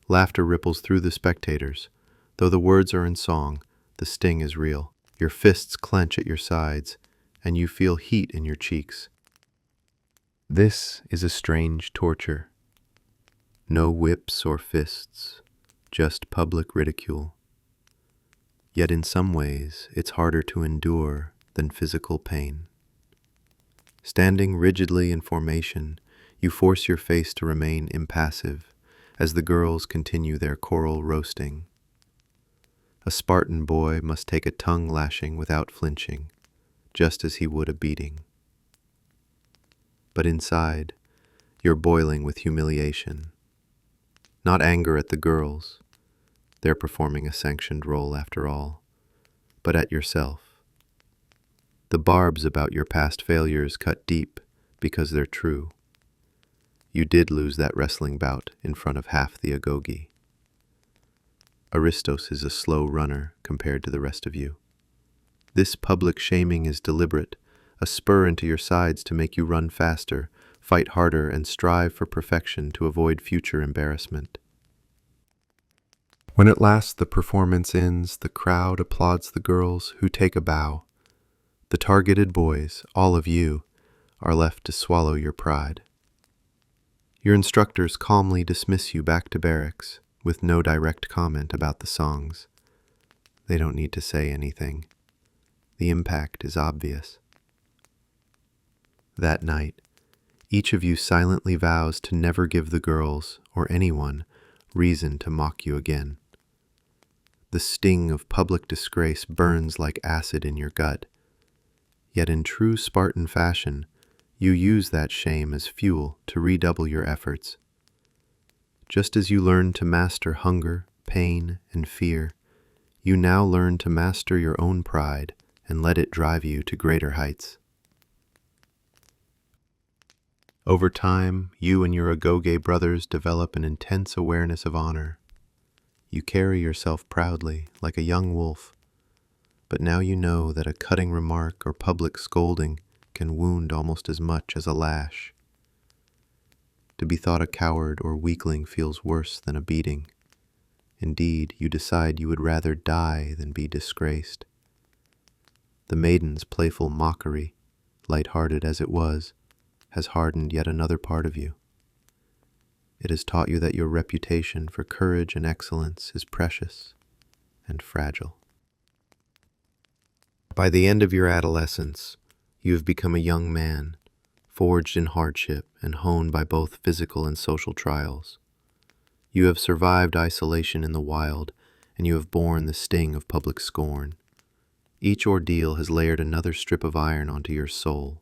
Laughter ripples through the spectators. Though the words are in song, the sting is real. Your fists clench at your sides, and you feel heat in your cheeks. This is a strange torture. No whips or fists, just public ridicule. Yet in some ways, it's harder to endure than physical pain. Standing rigidly in formation, you force your face to remain impassive as the girls continue their choral roasting. A Spartan boy must take a tongue lashing without flinching, just as he would a beating. But inside, you're boiling with humiliation. Not anger at the girls, they're performing a sanctioned role after all, but at yourself. The barbs about your past failures cut deep because they're true. You did lose that wrestling bout in front of half the Agoge. Aristos is a slow runner compared to the rest of you. This public shaming is deliberate, a spur into your sides to make you run faster, fight harder, and strive for perfection to avoid future embarrassment. When at last the performance ends, the crowd applauds the girls who take a bow. The targeted boys, all of you, are left to swallow your pride. Your instructors calmly dismiss you back to barracks, with no direct comment about the songs. They don't need to say anything. The impact is obvious. That night, each of you silently vows to never give the girls, or anyone, reason to mock you again. The sting of public disgrace burns like acid in your gut. Yet in true Spartan fashion, you use that shame as fuel to redouble your efforts. Just as you learn to master hunger, pain, and fear, you now learn to master your own pride and let it drive you to greater heights. Over time, you and your Agoge brothers develop an intense awareness of honor. You carry yourself proudly, like a young wolf, but now you know that a cutting remark or public scolding can wound almost as much as a lash. To be thought a coward or weakling feels worse than a beating. Indeed, you decide you would rather die than be disgraced. The maiden's playful mockery, light-hearted as it was, has hardened yet another part of you. It has taught you that your reputation for courage and excellence is precious and fragile. By the end of your adolescence, you have become a young man, forged in hardship and honed by both physical and social trials. You have survived isolation in the wild, and you have borne the sting of public scorn. Each ordeal has layered another strip of iron onto your soul.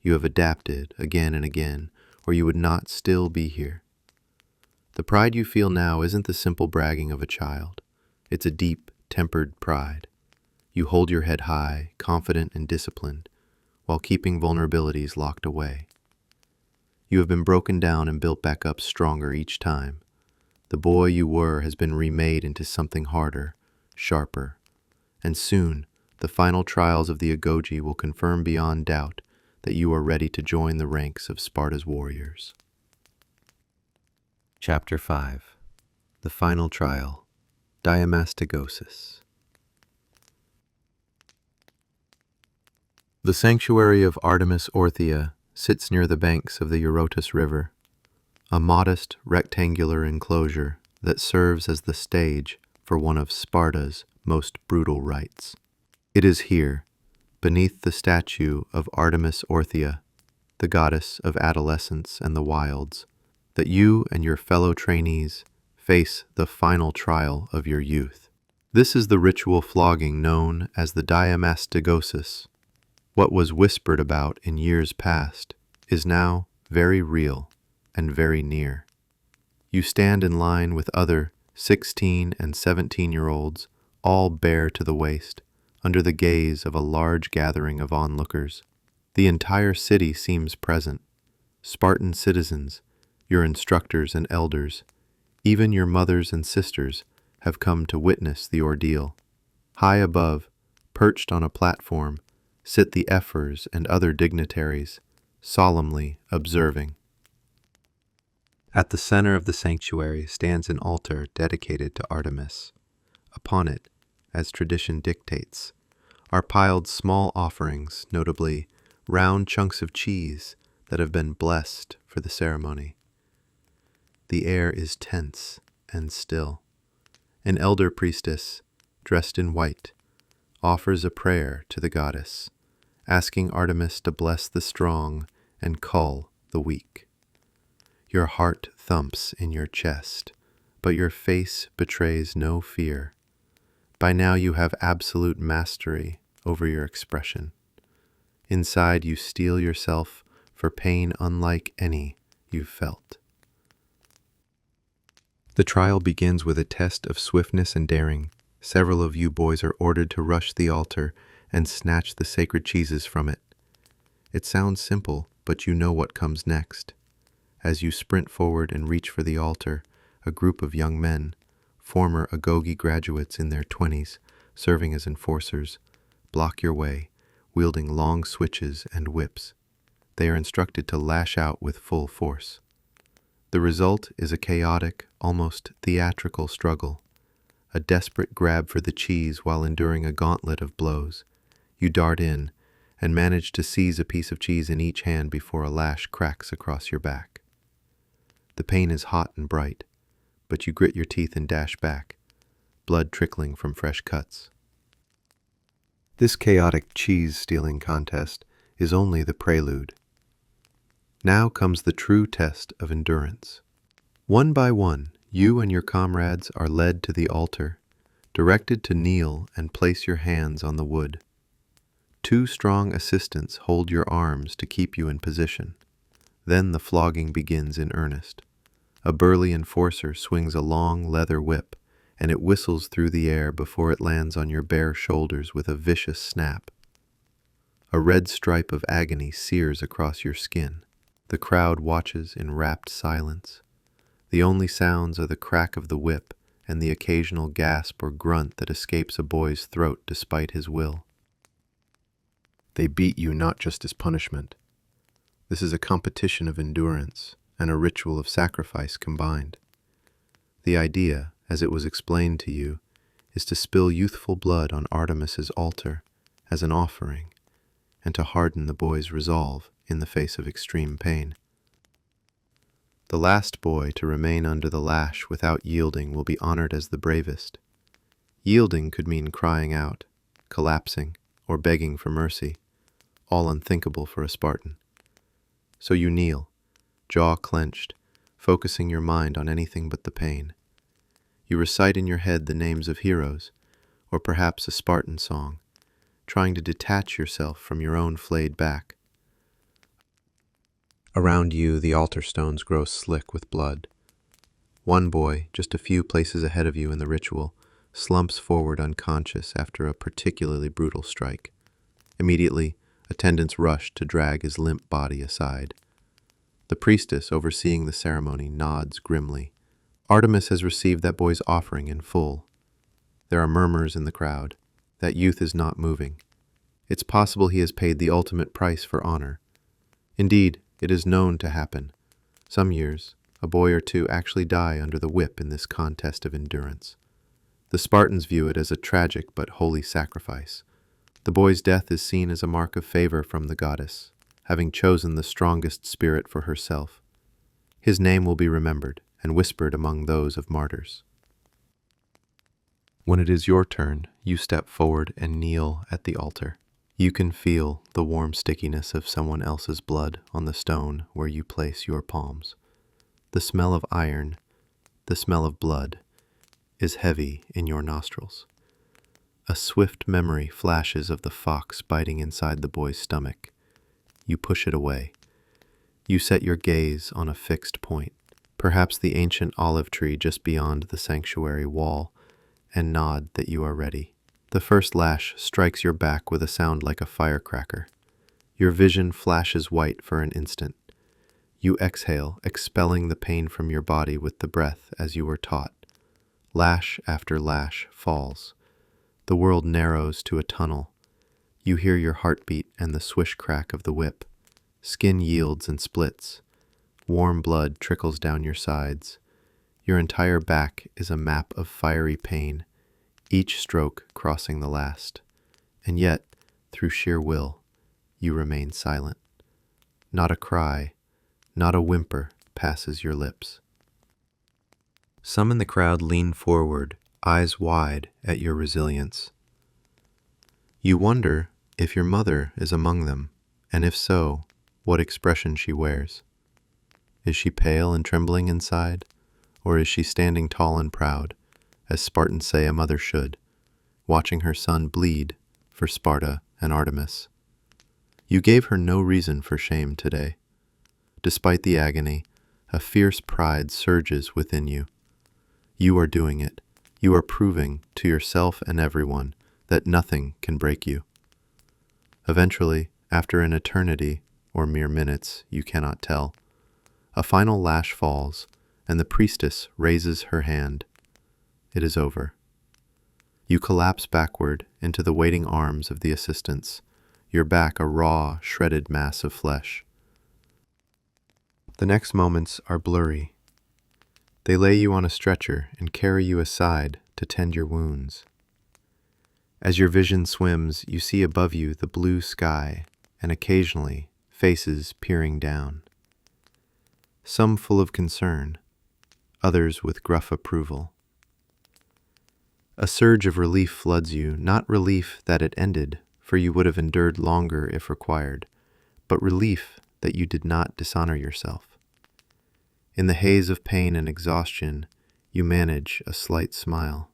You have adapted again and again, or you would not still be here. The pride you feel now isn't the simple bragging of a child. It's a deep, tempered pride. You hold your head high, confident and disciplined, while keeping vulnerabilities locked away. You have been broken down and built back up stronger each time. The boy you were has been remade into something harder, sharper, and soon the final trials of the Agoge will confirm beyond doubt that you are ready to join the ranks of Sparta's warriors. Chapter 5. The Final Trial, Diamastigosis. The sanctuary of Artemis Orthia sits near the banks of the Eurotas River, a modest rectangular enclosure that serves as the stage for one of Sparta's most brutal rites. It is here, beneath the statue of Artemis Orthia, the goddess of adolescence and the wilds, that you and your fellow trainees face the final trial of your youth. This is the ritual flogging known as the Diamastigosis. What was whispered about in years past is now very real and very near. You stand in line with other 16 and 17-year-olds, all bare to the waist, under the gaze of a large gathering of onlookers. The entire city seems present. Spartan citizens, your instructors and elders, even your mothers and sisters have come to witness the ordeal. High above, perched on a platform, sit the ephors and other dignitaries, solemnly observing. At the center of the sanctuary stands an altar dedicated to Artemis. Upon it, as tradition dictates, are piled small offerings, notably round chunks of cheese that have been blessed for the ceremony. The air is tense and still. An elder priestess, dressed in white, offers a prayer to the goddess, asking Artemis to bless the strong and cull the weak. Your heart thumps in your chest, but your face betrays no fear. By now you have absolute mastery over your expression. Inside you steel yourself for pain unlike any you've felt. The trial begins with a test of swiftness and daring. Several of you boys are ordered to rush the altar and snatch the sacred cheeses from it. It sounds simple, but you know what comes next. As you sprint forward and reach for the altar, a group of young men, former Agoge graduates in their 20s, serving as enforcers, block your way, wielding long switches and whips. They are instructed to lash out with full force. The result is a chaotic, almost theatrical struggle, a desperate grab for the cheese while enduring a gauntlet of blows. You dart in and manage to seize a piece of cheese in each hand before a lash cracks across your back. The pain is hot and bright, but you grit your teeth and dash back, blood trickling from fresh cuts. This chaotic cheese-stealing contest is only the prelude. Now comes the true test of endurance. One by one, you and your comrades are led to the altar, directed to kneel and place your hands on the wood. 2 strong assistants hold your arms to keep you in position. Then the flogging begins in earnest. A burly enforcer swings a long leather whip, and it whistles through the air before it lands on your bare shoulders with a vicious snap. A red stripe of agony sears across your skin. The crowd watches in rapt silence. The only sounds are the crack of the whip and the occasional gasp or grunt that escapes a boy's throat despite his will. They beat you not just as punishment. This is a competition of endurance and a ritual of sacrifice combined. The idea, as it was explained to you, is to spill youthful blood on Artemis's altar as an offering, and to harden the boy's resolve in the face of extreme pain. The last boy to remain under the lash without yielding will be honored as the bravest. Yielding could mean crying out, collapsing, or begging for mercy, all unthinkable for a Spartan. So you kneel, jaw clenched, focusing your mind on anything but the pain. You recite in your head the names of heroes, or perhaps a Spartan song, trying to detach yourself from your own flayed back. Around you, the altar stones grow slick with blood. One boy, just a few places ahead of you in the ritual, slumps forward unconscious after a particularly brutal strike. Immediately, attendants rush to drag his limp body aside. The priestess, overseeing the ceremony, nods grimly. Artemis has received that boy's offering in full. There are murmurs in the crowd. That youth is not moving. It's possible he has paid the ultimate price for honor. Indeed, it is known to happen. Some years, a boy or two actually die under the whip in this contest of endurance. The Spartans view it as a tragic but holy sacrifice. The boy's death is seen as a mark of favor from the goddess, having chosen the strongest spirit for herself. His name will be remembered and whispered among those of martyrs. When it is your turn, you step forward and kneel at the altar. You can feel the warm stickiness of someone else's blood on the stone where you place your palms. The smell of iron, the smell of blood, is heavy in your nostrils. A swift memory flashes of the fox biting inside the boy's stomach. You push it away. You set your gaze on a fixed point, perhaps the ancient olive tree just beyond the sanctuary wall, and nod that you are ready. The first lash strikes your back with a sound like a firecracker. Your vision flashes white for an instant. You exhale, expelling the pain from your body with the breath as you were taught. Lash after lash falls. The world narrows to a tunnel. You hear your heartbeat and the swish crack of the whip. Skin yields and splits. Warm blood trickles down your sides. Your entire back is a map of fiery pain, each stroke crossing the last. And yet, through sheer will, you remain silent. Not a cry, not a whimper passes your lips. Some in the crowd lean forward, eyes wide at your resilience. You wonder if your mother is among them, and if so, what expression she wears. Is she pale and trembling inside, or is she standing tall and proud, as Spartans say a mother should, watching her son bleed for Sparta and Artemis? You gave her no reason for shame today. Despite the agony, a fierce pride surges within you. You are doing it. You are proving to yourself and everyone that nothing can break you. Eventually, after an eternity, or mere minutes, you cannot tell, a final lash falls, and the priestess raises her hand. It is over. You collapse backward into the waiting arms of the assistants, your back a raw, shredded mass of flesh. The next moments are blurry. They lay you on a stretcher and carry you aside to tend your wounds. As your vision swims, you see above you the blue sky and occasionally faces peering down. Some full of concern, others with gruff approval. A surge of relief floods you, not relief that it ended, for you would have endured longer if required, but relief that you did not dishonor yourself. In the haze of pain and exhaustion, you manage a slight smile.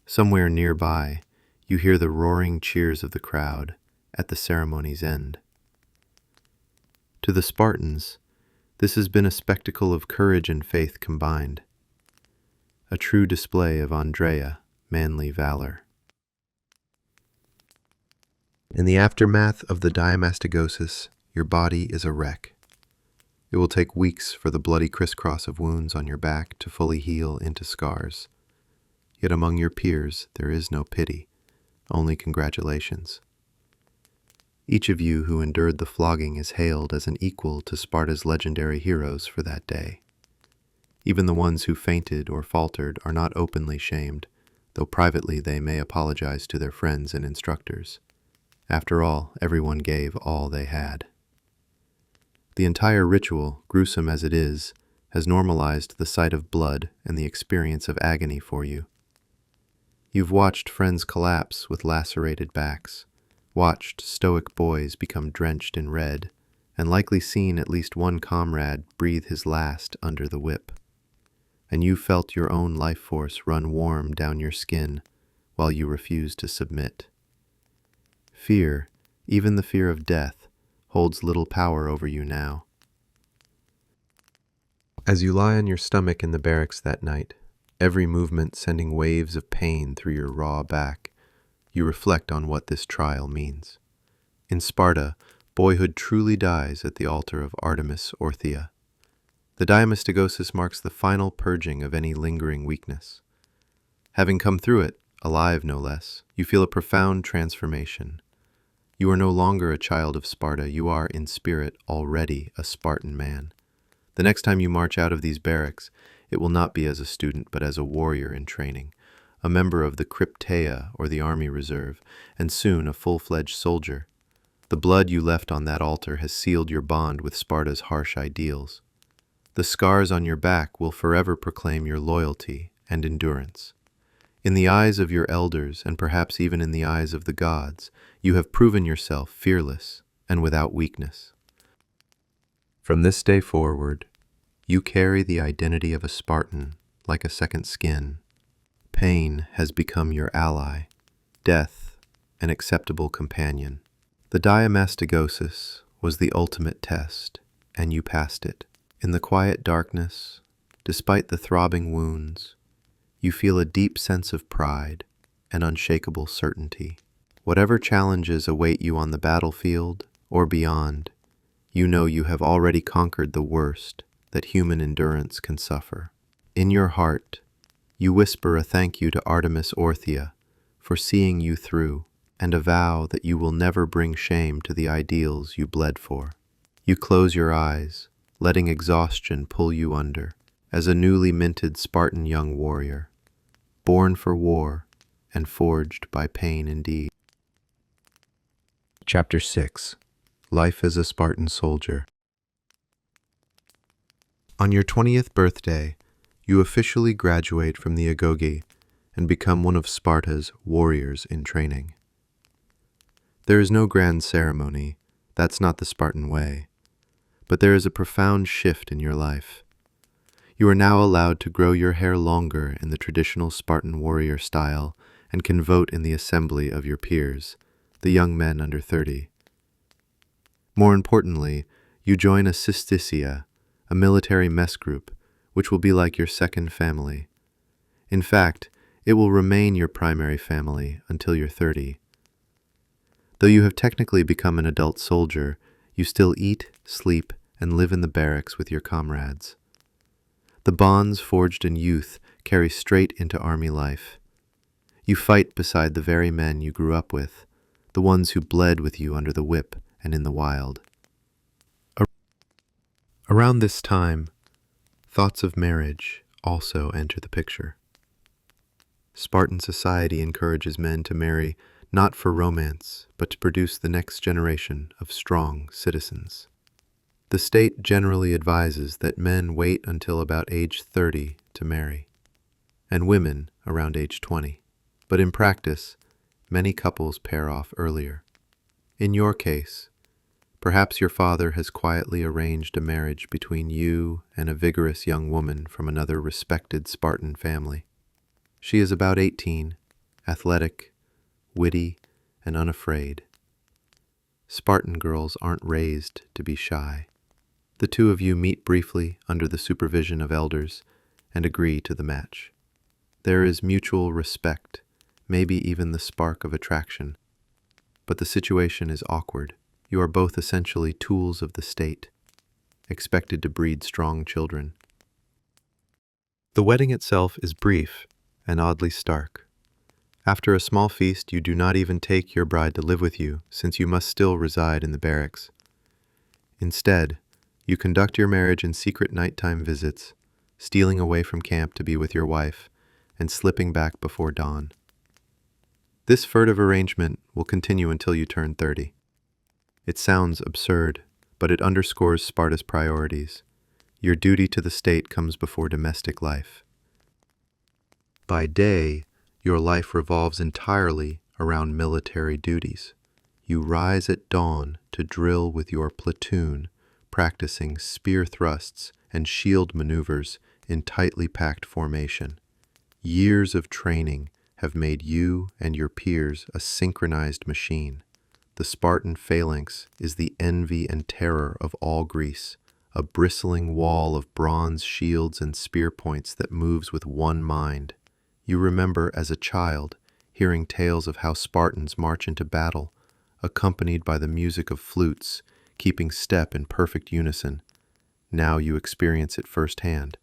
Somewhere nearby, you hear the roaring cheers of the crowd at the ceremony's end. To the Spartans, this has been a spectacle of courage and faith combined, a true display of Andrea, manly valor. In the aftermath of the Diamastigosis, your body is a wreck. It will take weeks for the bloody crisscross of wounds on your back to fully heal into scars. yet among your peers there is no pity, only congratulations. Each of you who endured the flogging is hailed as an equal to Sparta's legendary heroes for that day. Even the ones who fainted or faltered are not openly shamed, though privately they may apologize to their friends and instructors. After all, everyone gave all they had. The entire ritual, gruesome as it is, has normalized the sight of blood and the experience of agony for you. You've watched friends collapse with lacerated backs, watched stoic boys become drenched in red, and likely seen at least one comrade breathe his last under the whip. And you felt your own life force run warm down your skin while you refused to submit. Fear, even the fear of death, holds little power over you now. As you lie on your stomach in the barracks that night, every movement sending waves of pain through your raw back, you reflect on what this trial means. In Sparta, boyhood truly dies at the altar of Artemis Orthia. The Diamastigosis marks the final purging of any lingering weakness. Having come through it, alive no less, you feel a profound transformation. You are no longer a child of Sparta, you are, in spirit, already a Spartan man. The next time you march out of these barracks, it will not be as a student, but as a warrior in training, a member of the Crypteia or the Army Reserve, and soon a full-fledged soldier. The blood you left on that altar has sealed your bond with Sparta's harsh ideals. The scars on your back will forever proclaim your loyalty and endurance. In the eyes of your elders, and perhaps even in the eyes of the gods, you have proven yourself fearless and without weakness. From this day forward, you carry the identity of a Spartan like a second skin. Pain has become your ally, death an acceptable companion. The Diamastigosis was the ultimate test, and you passed it. In the quiet darkness, despite the throbbing wounds, you feel a deep sense of pride and unshakable certainty. Whatever challenges await you on the battlefield or beyond, you know you have already conquered the worst that human endurance can suffer. In your heart, you whisper a thank you to Artemis Orthia for seeing you through, and a vow that you will never bring shame to the ideals you bled for. You close your eyes, letting exhaustion pull you under, as a newly minted Spartan young warrior, born for war and forged by pain indeed. Chapter 6. Life as a Spartan Soldier. On your 20th birthday, you officially graduate from the Agoge and become one of Sparta's warriors in training. There is no grand ceremony, that's not the Spartan way, but there is a profound shift in your life. You are now allowed to grow your hair longer in the traditional Spartan warrior style and can vote in the assembly of your peers, the young men under 30. More importantly, you join a Systicia, a military mess group, which will be like your second family. In fact, it will remain your primary family until you're 30. Though you have technically become an adult soldier, you still eat, sleep, and live in the barracks with your comrades. The bonds forged in youth carry straight into army life. You fight beside the very men you grew up with, the ones who bled with you under the whip and in the wild. Around this time, thoughts of marriage also enter the picture. Spartan society encourages men to marry not for romance, but to produce the next generation of strong citizens. The state generally advises that men wait until about age 30 to marry, and women around age 20. But in practice, many couples pair off earlier. In your case, perhaps your father has quietly arranged a marriage between you and a vigorous young woman from another respected Spartan family. She is about 18, athletic, witty, and unafraid. Spartan girls aren't raised to be shy. The two of you meet briefly under the supervision of elders and agree to the match. There is mutual respect, maybe even the spark of attraction. But the situation is awkward. You are both essentially tools of the state, expected to breed strong children. The wedding itself is brief, and oddly stark. After a small feast, you do not even take your bride to live with you, since you must still reside in the barracks. Instead, you conduct your marriage in secret nighttime visits, stealing away from camp to be with your wife, and slipping back before dawn. This furtive arrangement will continue until you turn 30. It sounds absurd, but it underscores Sparta's priorities. Your duty to the state comes before domestic life. By day, your life revolves entirely around military duties. You rise at dawn to drill with your platoon, practicing spear thrusts and shield maneuvers in tightly packed formation. Years of training have made you and your peers a synchronized machine. The Spartan phalanx is the envy and terror of all Greece, a bristling wall of bronze shields and spear points that moves with one mind. You remember as a child hearing tales of how Spartans march into battle, accompanied by the music of flutes, keeping step in perfect unison. Now you experience it firsthand.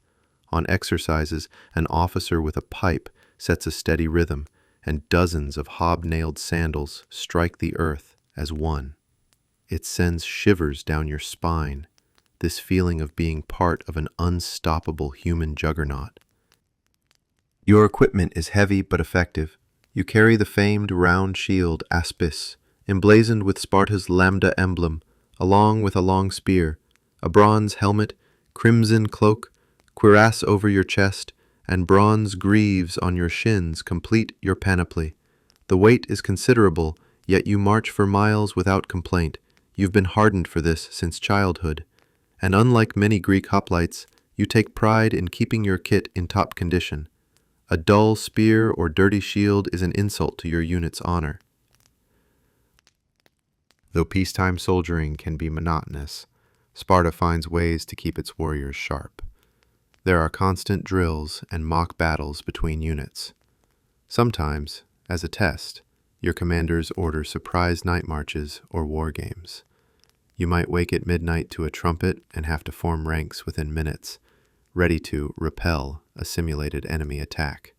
On exercises, an officer with a pipe sets a steady rhythm, and dozens of hobnailed sandals strike the earth as one. It sends shivers down your spine, this feeling of being part of an unstoppable human juggernaut. Your equipment is heavy but effective. You carry the famed round shield Aspis, emblazoned with Sparta's lambda emblem, along with a long spear, a bronze helmet, crimson cloak, cuirass over your chest, and bronze greaves on your shins complete your panoply. The weight is considerable, yet you march for miles without complaint. You've been hardened for this since childhood, and unlike many Greek hoplites, you take pride in keeping your kit in top condition. A dull spear or dirty shield is an insult to your unit's honor. Though peacetime soldiering can be monotonous, Sparta finds ways to keep its warriors sharp. There are constant drills and mock battles between units. Sometimes, as a test, your commanders order surprise night marches or war games. You might wake at midnight to a trumpet and have to form ranks within minutes, ready to repel a simulated enemy attack.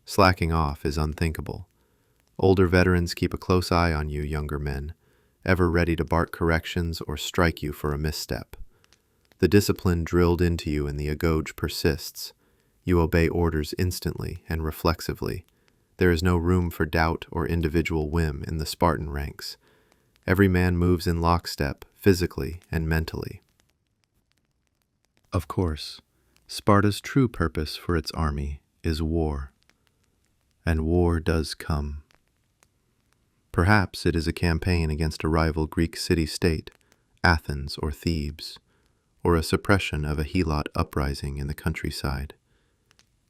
Slacking off is unthinkable. Older veterans keep a close eye on you younger men, ever ready to bark corrections or strike you for a misstep. The discipline drilled into you in the Agoge persists. You obey orders instantly and reflexively. There is no room for doubt or individual whim in the Spartan ranks. Every man moves in lockstep, physically and mentally. Of course, Sparta's true purpose for its army is war. And war does come. Perhaps it is a campaign against a rival Greek city-state, Athens or Thebes, or a suppression of a helot uprising in the countryside.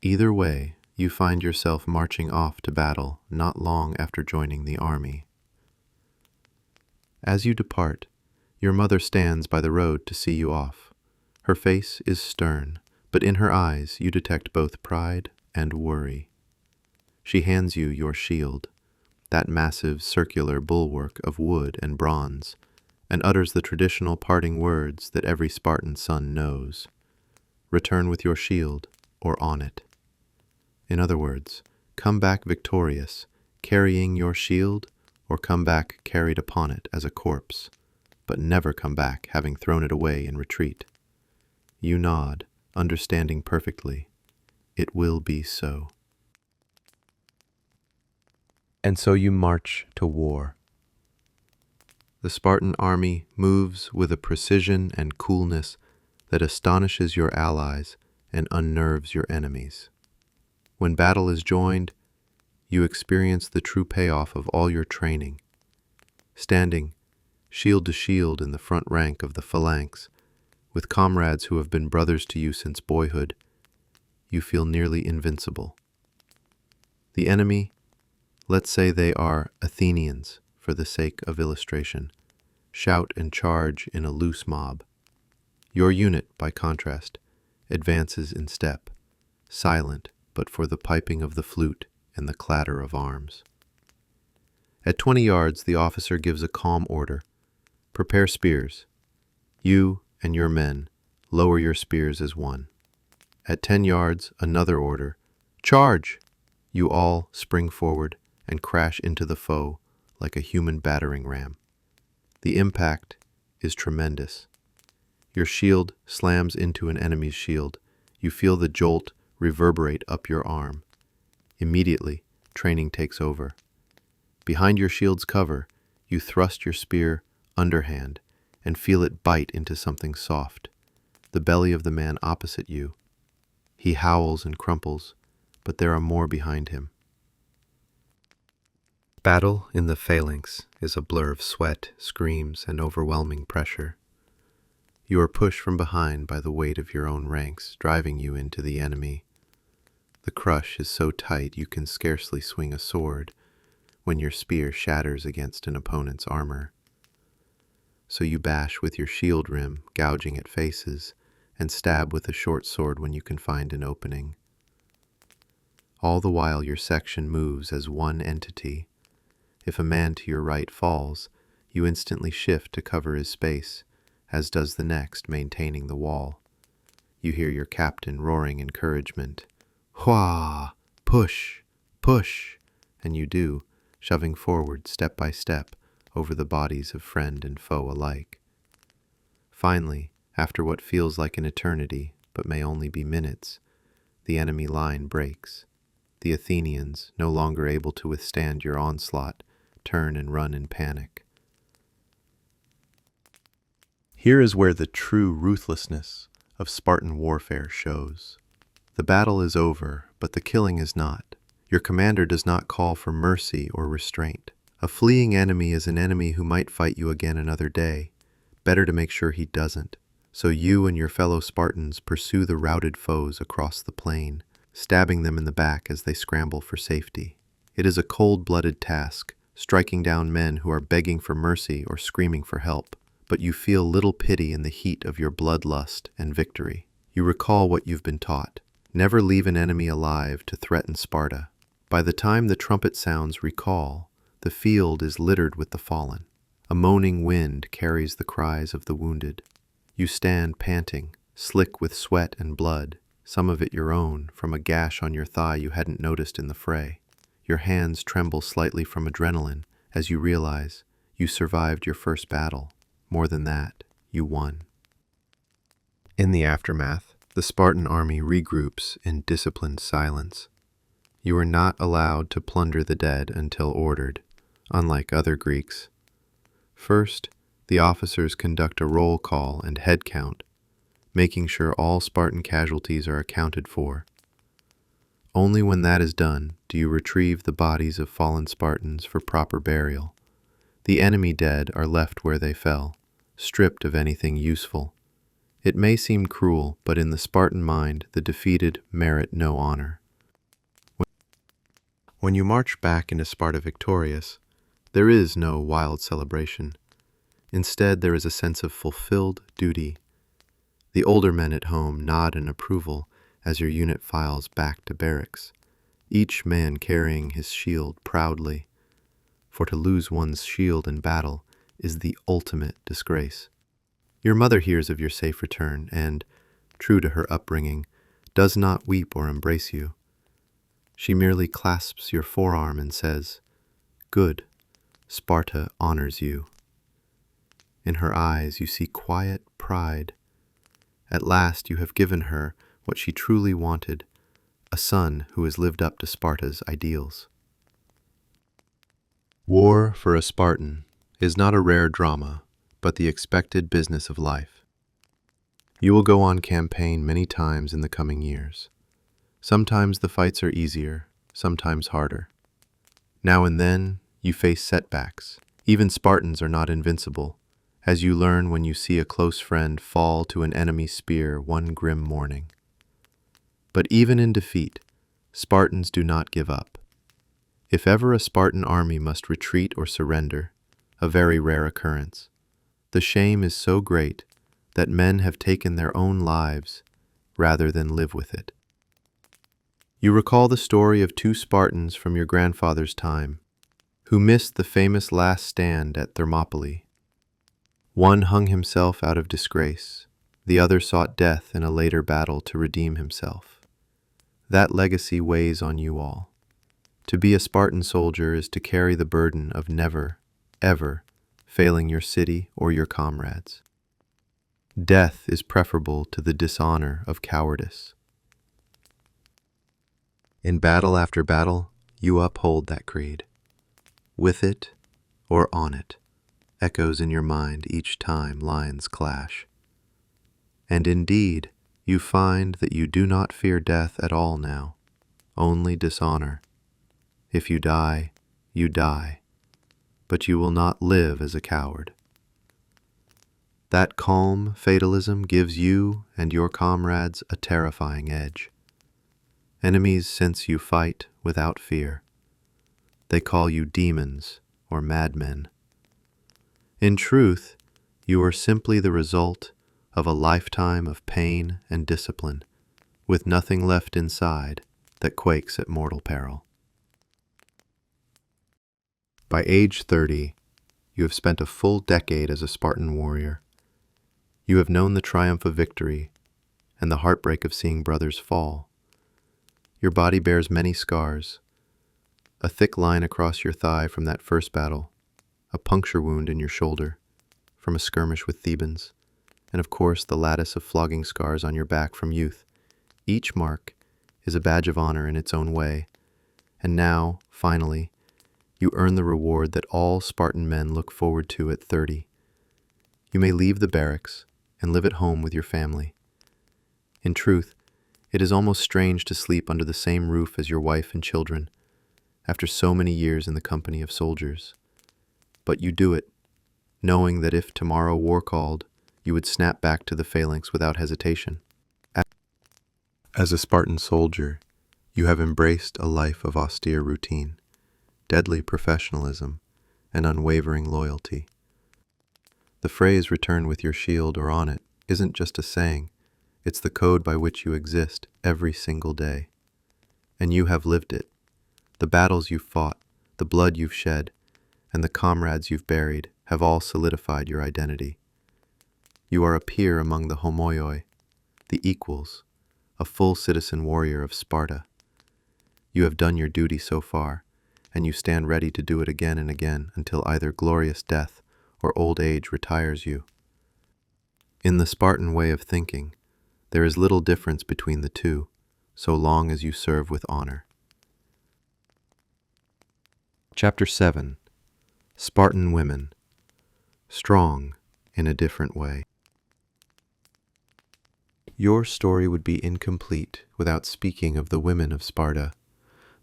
Either way, you find yourself marching off to battle not long after joining the army. As you depart, your mother stands by the road to see you off. Her face is stern, but in her eyes you detect both pride and worry. She hands you your shield, that massive circular bulwark of wood and bronze, and utters the traditional parting words that every Spartan son knows. Return with your shield, or on it. In other words, come back victorious, carrying your shield, or come back carried upon it as a corpse, but never come back having thrown it away in retreat. You nod, understanding perfectly. It will be so. And so you march to war. The Spartan army moves with a precision and coolness that astonishes your allies and unnerves your enemies. When battle is joined, you experience the true payoff of all your training. Standing, shield to shield in the front rank of the phalanx, with comrades who have been brothers to you since boyhood, you feel nearly invincible. The enemy, let's say they are Athenians, for the sake of illustration, shout and charge in a loose mob. Your unit, by contrast, advances in step, silent but for the piping of the flute and the clatter of arms. At 20 yards, the officer gives a calm order. Prepare spears. You and your men lower your spears as one. At 10 yards, another order. Charge! You all spring forward and crash into the foe like a human battering ram. The impact is tremendous. Your shield slams into an enemy's shield. You feel the jolt reverberate up your arm. Immediately, training takes over. Behind your shield's cover, you thrust your spear underhand and feel it bite into something soft, the belly of the man opposite you. He howls and crumples, but there are more behind him. Battle in the phalanx is a blur of sweat, screams, and overwhelming pressure. You are pushed from behind by the weight of your own ranks, driving you into the enemy. The crush is so tight you can scarcely swing a sword when your spear shatters against an opponent's armor. So you bash with your shield rim, gouging at faces, and stab with a short sword when you can find an opening. All the while your section moves as one entity. If a man to your right falls, you instantly shift to cover his space, as does the next, maintaining the wall. You hear your captain roaring encouragement. Hwah! Push! Push! And you do, shoving forward step by step over the bodies of friend and foe alike. Finally, after what feels like an eternity, but may only be minutes, the enemy line breaks. The Athenians, no longer able to withstand your onslaught, turn and run in panic. Here is where the true ruthlessness of Spartan warfare shows. The battle is over, but the killing is not. Your commander does not call for mercy or restraint. A fleeing enemy is an enemy who might fight you again another day. Better to make sure he doesn't. So you and your fellow Spartans pursue the routed foes across the plain, stabbing them in the back as they scramble for safety. It is a cold-blooded task, striking down men who are begging for mercy or screaming for help, but you feel little pity in the heat of your bloodlust and victory. You recall what you've been taught. Never leave an enemy alive to threaten Sparta. By the time the trumpet sounds recall, the field is littered with the fallen. A moaning wind carries the cries of the wounded. You stand panting, slick with sweat and blood, some of it your own, from a gash on your thigh you hadn't noticed in the fray. Your hands tremble slightly from adrenaline as you realize you survived your first battle. More than that, you won. In the aftermath, the Spartan army regroups in disciplined silence. You are not allowed to plunder the dead until ordered, unlike other Greeks. First, the officers conduct a roll call and head count, making sure all Spartan casualties are accounted for. Only when that is done do you retrieve the bodies of fallen Spartans for proper burial. The enemy dead are left where they fell, stripped of anything useful. It may seem cruel, but in the Spartan mind, the defeated merit no honor. When you march back into Sparta victorious, there is no wild celebration. Instead, there is a sense of fulfilled duty. The older men at home nod in approval as your unit files back to barracks, each man carrying his shield proudly, for to lose one's shield in battle is the ultimate disgrace. Your mother hears of your safe return and, true to her upbringing, does not weep or embrace you. She merely clasps your forearm and says, "Good, Sparta honors you." In her eyes you see quiet pride. At last you have given her what she truly wanted, a son who has lived up to Sparta's ideals. War for a Spartan is not a rare drama, but the expected business of life. You will go on campaign many times in the coming years. Sometimes the fights are easier, sometimes harder. Now and then you face setbacks. Even Spartans are not invincible, as you learn when you see a close friend fall to an enemy spear one grim morning. But even in defeat, Spartans do not give up. If ever a Spartan army must retreat or surrender, a very rare occurrence, the shame is so great that men have taken their own lives rather than live with it. You recall the story of two Spartans from your grandfather's time, who missed the famous last stand at Thermopylae. One hung himself out of disgrace, the other sought death in a later battle to redeem himself. That legacy weighs on you all. To be a Spartan soldier is to carry the burden of never, ever failing your city or your comrades. Death is preferable to the dishonor of cowardice. In battle after battle, you uphold that creed. With it or on it, echoes in your mind each time lions clash. And indeed, you find that you do not fear death at all now, only dishonor. If you die, you die, but you will not live as a coward. That calm fatalism gives you and your comrades a terrifying edge. Enemies sense you fight without fear. They call you demons or madmen. In truth, you are simply the result of a lifetime of pain and discipline, with nothing left inside that quakes at mortal peril. By age 30, you have spent a full decade as a Spartan warrior. You have known the triumph of victory and the heartbreak of seeing brothers fall. Your body bears many scars, a thick line across your thigh from that first battle, a puncture wound in your shoulder from a skirmish with Thebans, and of course the lattice of flogging scars on your back from youth. Each mark is a badge of honor in its own way, and now, finally, you earn the reward that all Spartan men look forward to at 30. You may leave the barracks and live at home with your family. In truth, it is almost strange to sleep under the same roof as your wife and children, after so many years in the company of soldiers. But you do it, knowing that if tomorrow war called, you would snap back to the phalanx without hesitation. As a Spartan soldier, you have embraced a life of austere routine, deadly professionalism, and unwavering loyalty. The phrase "return with your shield or on it" isn't just a saying, it's the code by which you exist every single day. And you have lived it. The battles you've fought, the blood you've shed, and the comrades you've buried have all solidified your identity. You are a peer among the homoioi, the equals, a full citizen warrior of Sparta. You have done your duty so far, and you stand ready to do it again and again until either glorious death or old age retires you. In the Spartan way of thinking, there is little difference between the two, so long as you serve with honor. Chapter 7. Spartan Women. Strong in a different way. Your story would be incomplete without speaking of the women of Sparta,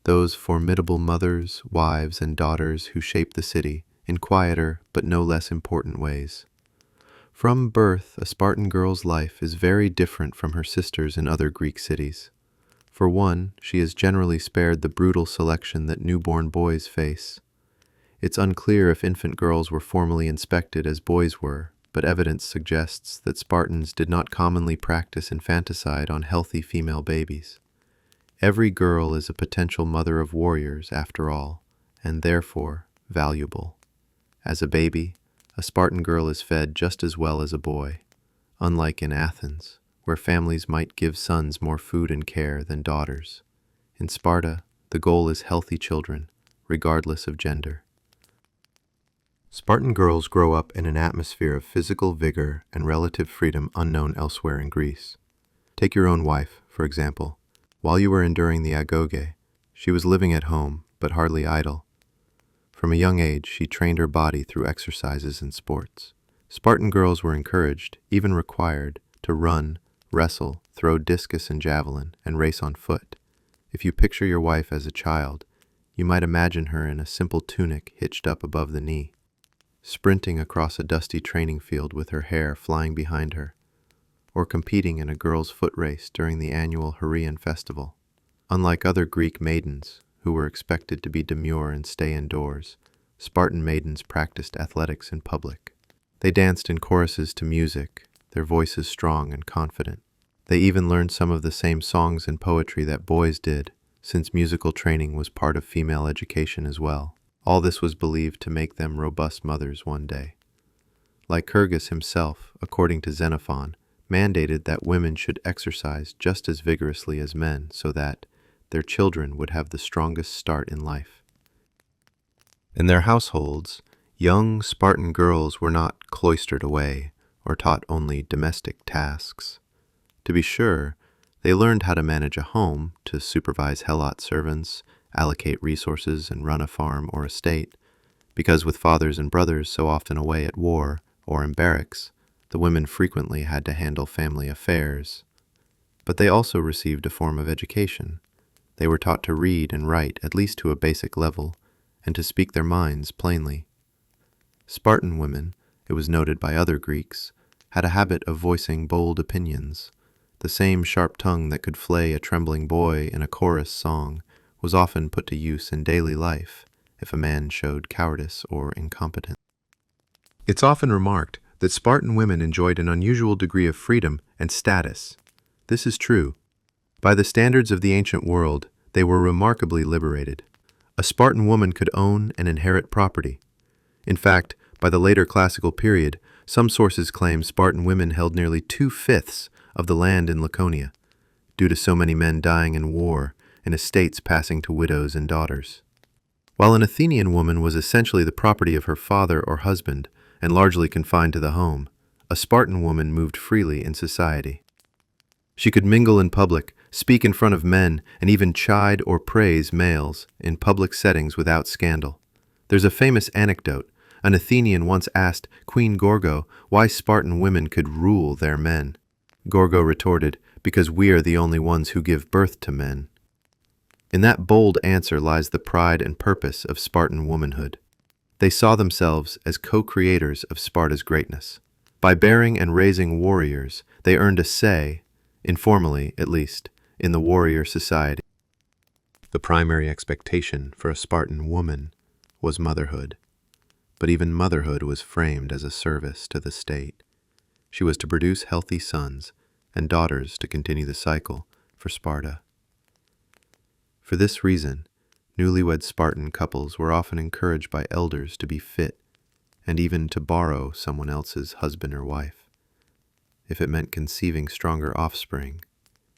those formidable mothers, wives, and daughters who shape the city in quieter but no less important ways. From birth, a Spartan girl's life is very different from her sisters in other Greek cities. For one, she is generally spared the brutal selection that newborn boys face. It's unclear if infant girls were formally inspected as boys were, but evidence suggests that Spartans did not commonly practice infanticide on healthy female babies. Every girl is a potential mother of warriors, after all, and therefore valuable. As a baby, a Spartan girl is fed just as well as a boy, unlike in Athens, where families might give sons more food and care than daughters. In Sparta, the goal is healthy children, regardless of gender. Spartan girls grow up in an atmosphere of physical vigor and relative freedom unknown elsewhere in Greece. Take your own wife, for example. While you were enduring the Agoge, she was living at home, but hardly idle. From a young age, she trained her body through exercises and sports. Spartan girls were encouraged, even required, to run, wrestle, throw discus and javelin, and race on foot. If you picture your wife as a child, you might imagine her in a simple tunic hitched up above the knee, sprinting across a dusty training field with her hair flying behind her, or competing in a girls' foot race during the annual Heraean festival. Unlike other Greek maidens, who were expected to be demure and stay indoors, Spartan maidens practiced athletics in public. They danced in choruses to music, their voices strong and confident. They even learned some of the same songs and poetry that boys did, since musical training was part of female education as well. All this was believed to make them robust mothers one day. Lycurgus himself, according to Xenophon, mandated that women should exercise just as vigorously as men so that, their children would have the strongest start in life. In their households, young Spartan girls were not cloistered away or taught only domestic tasks. To be sure, they learned how to manage a home, to supervise helot servants, allocate resources, and run a farm or estate, because with fathers and brothers so often away at war or in barracks, the women frequently had to handle family affairs. But they also received a form of education. They were taught to read and write at least to a basic level, and to speak their minds plainly. Spartan women, it was noted by other Greeks, had a habit of voicing bold opinions. The same sharp tongue that could flay a trembling boy in a chorus song was often put to use in daily life if a man showed cowardice or incompetence. It's often remarked that Spartan women enjoyed an unusual degree of freedom and status. This is true. By the standards of the ancient world, they were remarkably liberated. A Spartan woman could own and inherit property. In fact, by the later classical period, some sources claim Spartan women held nearly 2/5 of the land in Laconia, due to so many men dying in war and estates passing to widows and daughters. While an Athenian woman was essentially the property of her father or husband and largely confined to the home, a Spartan woman moved freely in society. She could mingle in public, speak in front of men, and even chide or praise males in public settings without scandal. There's a famous anecdote. An Athenian once asked Queen Gorgo why Spartan women could rule their men. Gorgo retorted, "Because we are the only ones who give birth to men." In that bold answer lies the pride and purpose of Spartan womanhood. They saw themselves as co-creators of Sparta's greatness. By bearing and raising warriors, they earned a say, informally at least, in the warrior society. The primary expectation for a Spartan woman was motherhood. But even motherhood was framed as a service to the state. She was to produce healthy sons and daughters to continue the cycle for Sparta. For this reason, newlywed Spartan couples were often encouraged by elders to be fit and even to borrow someone else's husband or wife. If it meant conceiving stronger offspring,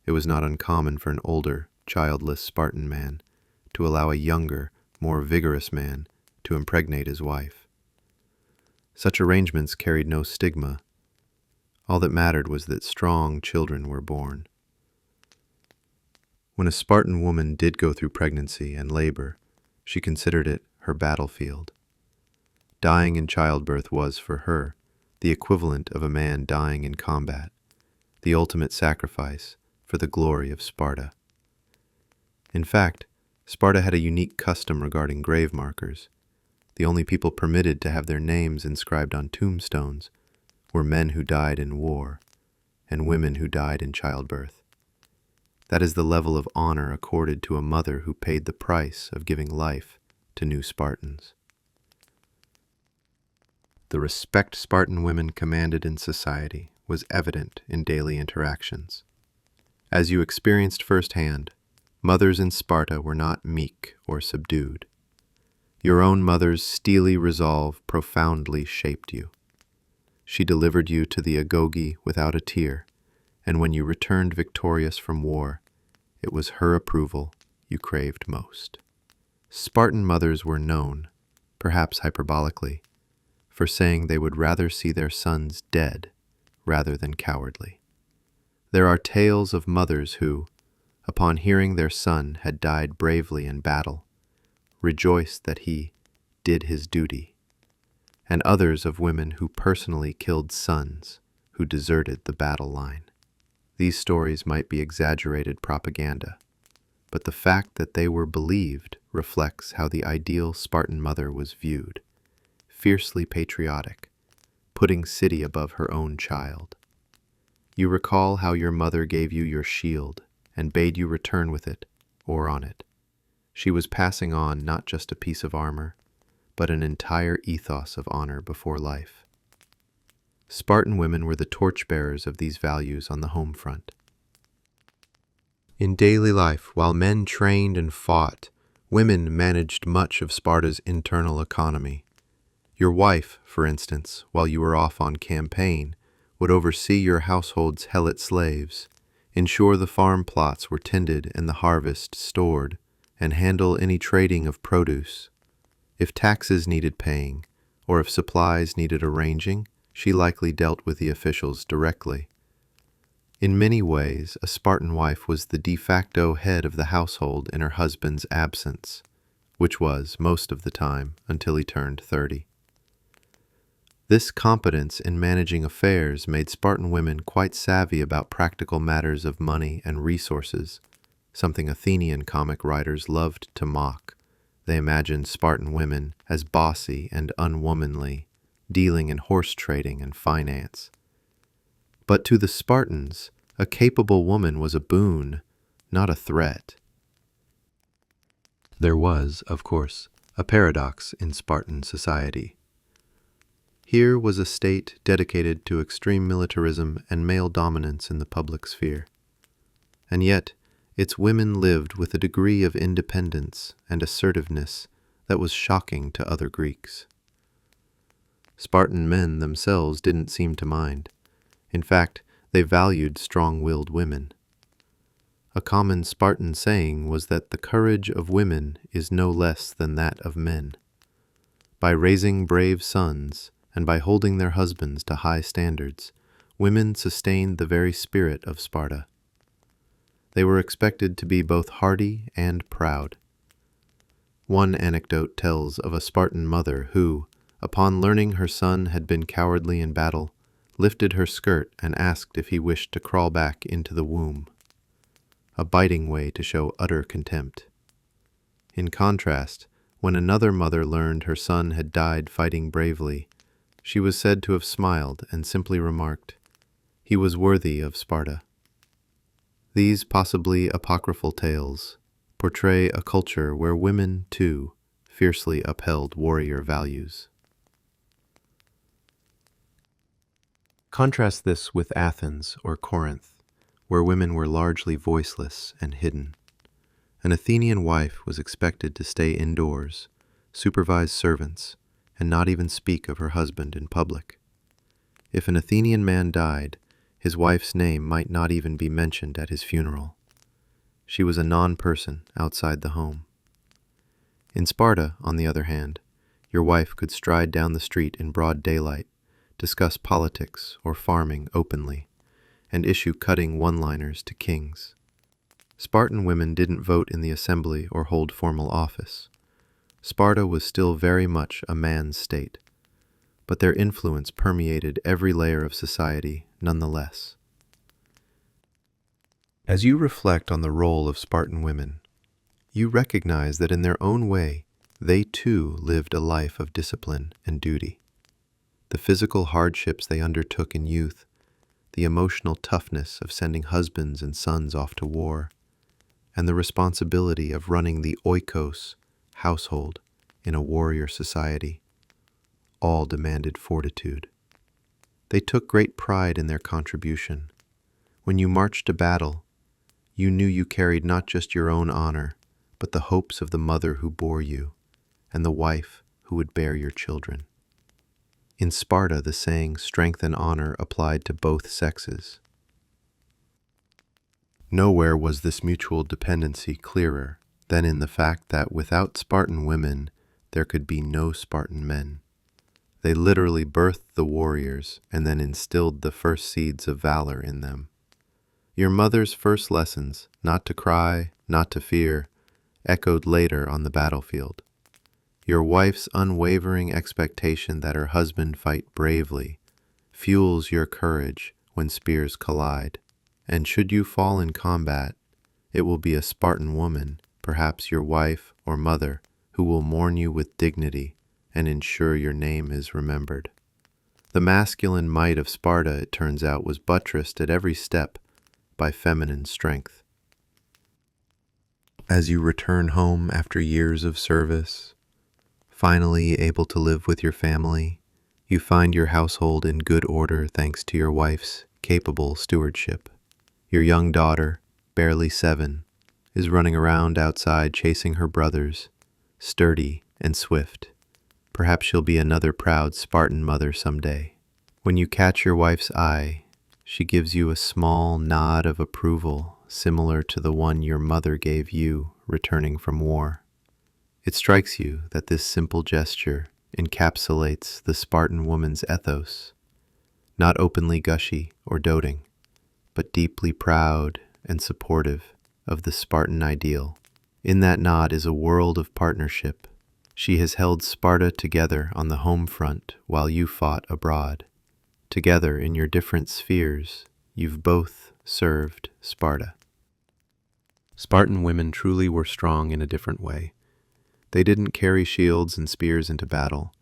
it was not uncommon for an older, childless Spartan man to allow a younger, more vigorous man to impregnate his wife. Such arrangements carried no stigma. All that mattered was that strong children were born. When a Spartan woman did go through pregnancy and labor, she considered it her battlefield. Dying in childbirth was, for her, the equivalent of a man dying in combat, the ultimate sacrifice for the glory of Sparta. In fact, Sparta had a unique custom regarding grave markers. The only people permitted to have their names inscribed on tombstones were men who died in war and women who died in childbirth. That is the level of honor accorded to a mother who paid the price of giving life to new Spartans. The respect Spartan women commanded in society was evident in daily interactions. As you experienced firsthand, mothers in Sparta were not meek or subdued. Your own mother's steely resolve profoundly shaped you. She delivered you to the Agoge without a tear, and when you returned victorious from war, it was her approval you craved most. Spartan mothers were known, perhaps hyperbolically, for saying they would rather see their sons dead rather than cowardly. There are tales of mothers who, upon hearing their son had died bravely in battle, rejoiced that he did his duty, and others of women who personally killed sons who deserted the battle line. These stories might be exaggerated propaganda, but the fact that they were believed reflects how the ideal Spartan mother was viewed: fiercely patriotic, putting city above her own child. You recall how your mother gave you your shield and bade you return with it or on it. She was passing on not just a piece of armor, but an entire ethos of honor before life. Spartan women were the torchbearers of these values on the home front. In daily life, while men trained and fought, women managed much of Sparta's internal economy. Your wife, for instance, while you were off on campaign, would oversee your household's helot slaves, ensure the farm plots were tended and the harvest stored, and handle any trading of produce. If taxes needed paying, or if supplies needed arranging, she likely dealt with the officials directly. In many ways, a Spartan wife was the de facto head of the household in her husband's absence, which was, most of the time, until he turned 30. This competence in managing affairs made Spartan women quite savvy about practical matters of money and resources, something Athenian comic writers loved to mock. They imagined Spartan women as bossy and unwomanly, dealing in horse trading and finance. But to the Spartans, a capable woman was a boon, not a threat. There was, of course, a paradox in Spartan society. Here was a state dedicated to extreme militarism and male dominance in the public sphere. And yet, its women lived with a degree of independence and assertiveness that was shocking to other Greeks. Spartan men themselves didn't seem to mind. In fact, they valued strong-willed women. A common Spartan saying was that the courage of women is no less than that of men. By raising brave sons, and by holding their husbands to high standards, women sustained the very spirit of Sparta. They were expected to be both hardy and proud. One anecdote tells of a Spartan mother who, upon learning her son had been cowardly in battle, lifted her skirt and asked if he wished to crawl back into the womb, a biting way to show utter contempt. In contrast, when another mother learned her son had died fighting bravely, she was said to have smiled and simply remarked, "He was worthy of Sparta." These possibly apocryphal tales portray a culture where women, too, fiercely upheld warrior values. Contrast this with Athens or Corinth, where women were largely voiceless and hidden. An Athenian wife was expected to stay indoors, supervise servants, and not even speak of her husband in public. If an Athenian man died, his wife's name might not even be mentioned at his funeral. She was a non-person outside the home. In Sparta, on the other hand, your wife could stride down the street in broad daylight, discuss politics or farming openly, and issue cutting one-liners to kings. Spartan women didn't vote in the assembly or hold formal office. Sparta was still very much a man's state, but their influence permeated every layer of society nonetheless. As you reflect on the role of Spartan women, you recognize that in their own way, they too lived a life of discipline and duty. The physical hardships they undertook in youth, the emotional toughness of sending husbands and sons off to war, and the responsibility of running the oikos, household, in a warrior society, all demanded fortitude. They took great pride in their contribution. When you marched to battle, you knew you carried not just your own honor, but the hopes of the mother who bore you, and the wife who would bear your children. In Sparta, the saying, "strength and honor," applied to both sexes. Nowhere was this mutual dependency clearer than in the fact that without Spartan women, there could be no Spartan men. They literally birthed the warriors and then instilled the first seeds of valor in them. Your mother's first lessons, not to cry, not to fear, echoed later on the battlefield. Your wife's unwavering expectation that her husband fight bravely fuels your courage when spears collide. And should you fall in combat, it will be a Spartan woman, perhaps your wife or mother, who will mourn you with dignity and ensure your name is remembered. The masculine might of Sparta, it turns out, was buttressed at every step by feminine strength. As you return home after years of service, finally able to live with your family, you find your household in good order thanks to your wife's capable stewardship. Your young daughter, barely 7, is running around outside chasing her brothers, sturdy and swift. Perhaps she'll be another proud Spartan mother someday. When you catch your wife's eye, She gives you a small nod of approval, similar to the one your mother gave you returning from war. It strikes you that this simple gesture encapsulates the Spartan woman's ethos, not openly gushy or doting, but deeply proud and supportive of the Spartan ideal. In that nod is a world of partnership. She has held Sparta together on the home front while you fought abroad. Together in your different spheres, you've both served Sparta. Spartan women truly were strong in a different way. They didn't carry shields and spears into battle,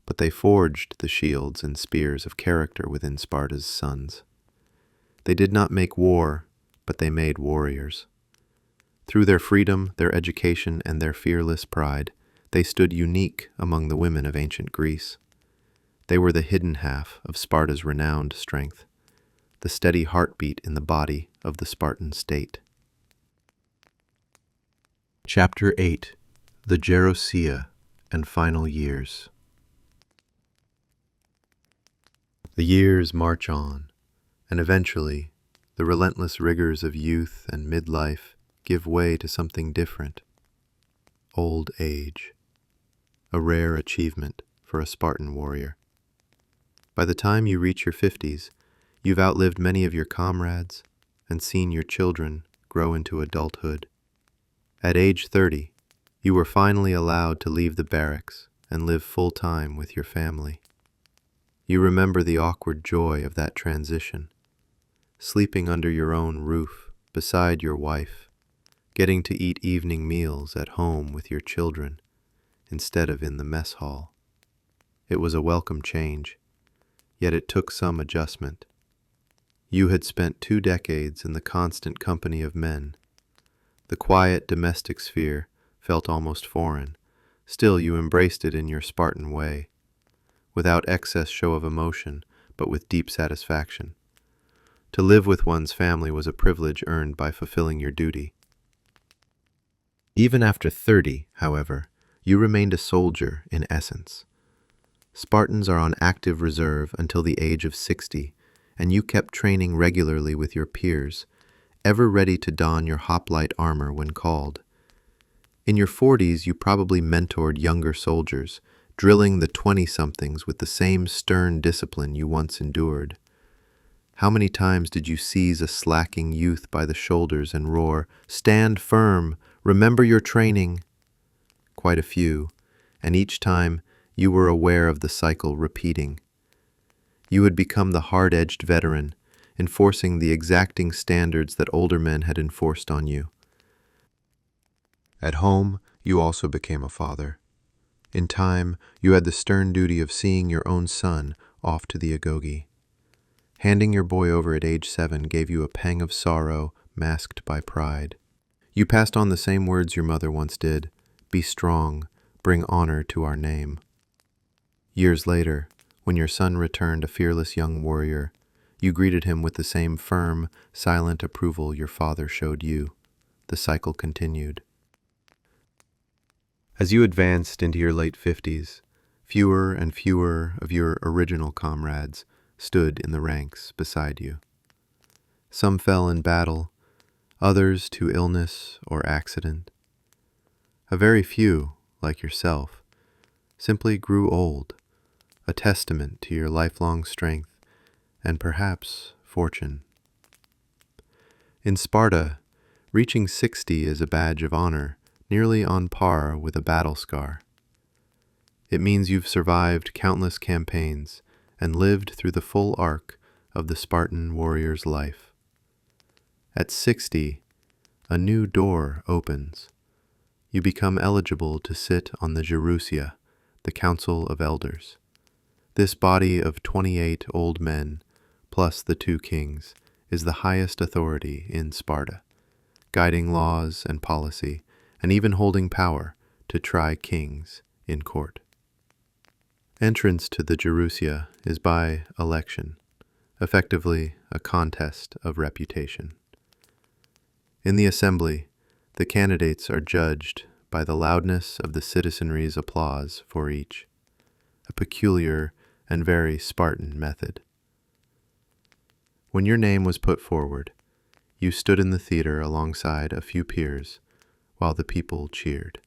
but they forged the shields and spears of character within Sparta's sons. They did not make war, but they made warriors. Through their freedom, their education, and their fearless pride, they stood unique among the women of ancient Greece. They were the hidden half of Sparta's renowned strength, the steady heartbeat in the body of the Spartan state. Chapter 8. The Gerousia and Final Years. The years march on, and eventually, the relentless rigors of youth and midlife give way to something different: old age, a rare achievement for a Spartan warrior. By the time you reach your 50s, you've outlived many of your comrades and seen your children grow into adulthood. At age 30, you were finally allowed to leave the barracks and live full-time with your family. You remember the awkward joy of that transition, sleeping under your own roof beside your wife, getting to eat evening meals at home with your children instead of in the mess hall. It was a welcome change, yet it took some adjustment. You had spent 2 decades in the constant company of men. The quiet domestic sphere felt almost foreign. Still, you embraced it in your Spartan way, without excess show of emotion, but with deep satisfaction. To live with one's family was a privilege earned by fulfilling your duty. Even after 30, however, you remained a soldier in essence. Spartans are on active reserve until the age of 60, and you kept training regularly with your peers, ever ready to don your hoplite armor when called. In your 40s, you probably mentored younger soldiers, drilling the 20-somethings with the same stern discipline you once endured. How many times did you seize a slacking youth by the shoulders and roar, "Stand firm! Remember your training!" Quite a few, and each time you were aware of the cycle repeating. You had become the hard-edged veteran, enforcing the exacting standards that older men had enforced on you. At home, you also became a father. In time, you had the stern duty of seeing your own son off to the Agoge. Handing your boy over at age 7 gave you a pang of sorrow masked by pride. You passed on the same words your mother once did: "Be strong, bring honor to our name." Years later, when your son returned a fearless young warrior, you greeted him with the same firm, silent approval your father showed you. The cycle continued. As you advanced into your late 50s, fewer and fewer of your original comrades stood in the ranks beside you. Some fell in battle, others to illness or accident. A very few, like yourself, simply grew old, a testament to your lifelong strength and perhaps fortune. In Sparta, reaching 60 is a badge of honor, nearly on par with a battle scar. It means you've survived countless campaigns and lived through the full arc of the Spartan warrior's life. At 60, a new door opens. You become eligible to sit on the Gerousia, the Council of Elders. This body of 28 old men, plus the 2 kings, is the highest authority in Sparta, guiding laws and policy, and even holding power to try kings in court. Entrance to the Gerousia is by election, effectively a contest of reputation. In the assembly, the candidates are judged by the loudness of the citizenry's applause for each, a peculiar and very Spartan method. When your name was put forward, you stood in the theater alongside a few peers while the people cheered.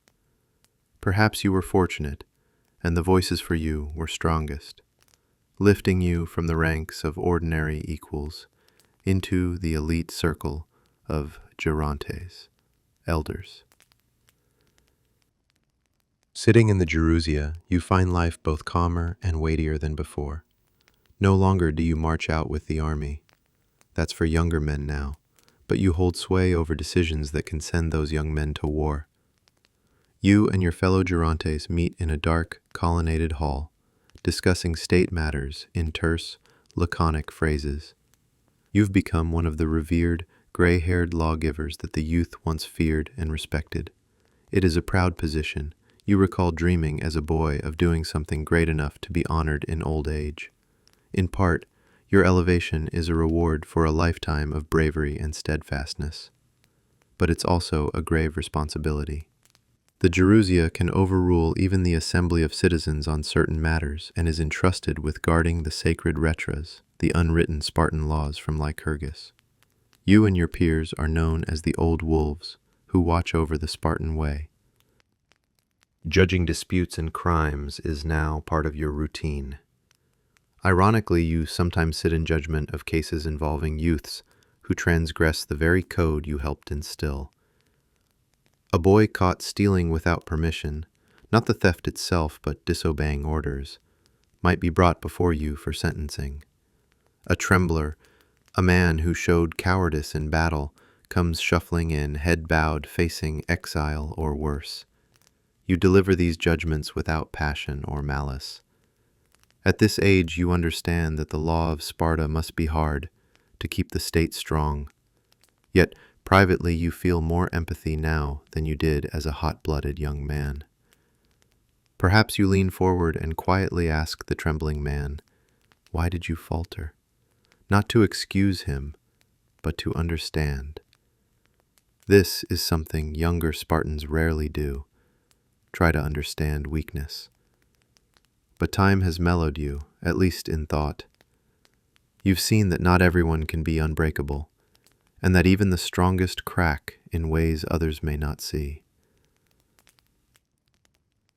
Perhaps you were fortunate, and the voices for you were strongest, lifting you from the ranks of ordinary equals into the elite circle of gerontes, elders. Sitting in the Gerousia, you find life both calmer and weightier than before. No longer do you march out with the army. That's for younger men now, but you hold sway over decisions that can send those young men to war. You and your fellow Gerontes meet in a dark, colonnaded hall, discussing state matters in terse, laconic phrases. You've become one of the revered, gray-haired lawgivers that the youth once feared and respected. It is a proud position. You recall dreaming as a boy of doing something great enough to be honored in old age. In part, your elevation is a reward for a lifetime of bravery and steadfastness. But it's also a grave responsibility. The Gerousia can overrule even the assembly of citizens on certain matters and is entrusted with guarding the sacred retras, the unwritten Spartan laws from Lycurgus. You and your peers are known as the Old Wolves, who watch over the Spartan way. Judging disputes and crimes is now part of your routine. Ironically, you sometimes sit in judgment of cases involving youths who transgress the very code you helped instill. A boy caught stealing without permission, not the theft itself but disobeying orders, might be brought before you for sentencing. A trembler, a man who showed cowardice in battle, comes shuffling in, head bowed, facing exile or worse. You deliver these judgments without passion or malice. At this age, you understand that the law of Sparta must be hard to keep the state strong. Yet, privately, you feel more empathy now than you did as a hot-blooded young man. Perhaps you lean forward and quietly ask the trembling man, "Why did you falter?" Not to excuse him, but to understand. This is something younger Spartans rarely do, try to understand weakness. But time has mellowed you, at least in thought. You've seen that not everyone can be unbreakable, and that even the strongest crack in ways others may not see.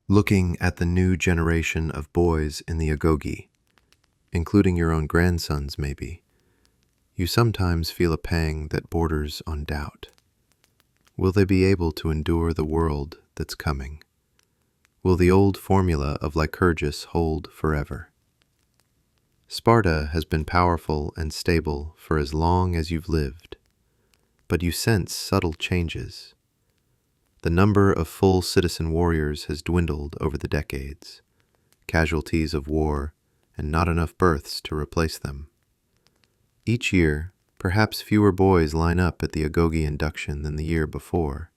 Looking at the new generation of boys in the Agoge, including your own grandsons maybe, you sometimes feel a pang that borders on doubt. Will they be able to endure the world that's coming? Will the old formula of Lycurgus hold forever? Sparta has been powerful and stable for as long as you've lived, but you sense subtle changes. The number of full citizen warriors has dwindled over the decades, casualties of war, and not enough births to replace them. Each year, perhaps fewer boys line up at the Agoge induction than the year before.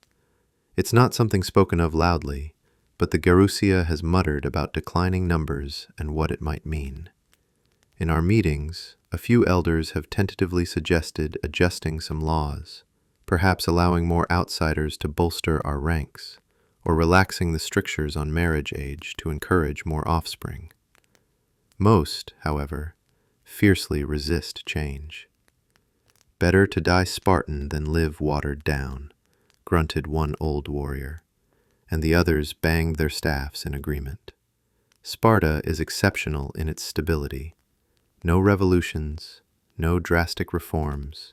It's not something spoken of loudly, but the Gerousia has muttered about declining numbers and what it might mean. In our meetings, a few elders have tentatively suggested adjusting some laws, perhaps allowing more outsiders to bolster our ranks, or relaxing the strictures on marriage age to encourage more offspring. Most, however, fiercely resist change. "Better to die Spartan than live watered down," grunted one old warrior, and the others banged their staffs in agreement. Sparta is exceptional in its stability. No revolutions, no drastic reforms,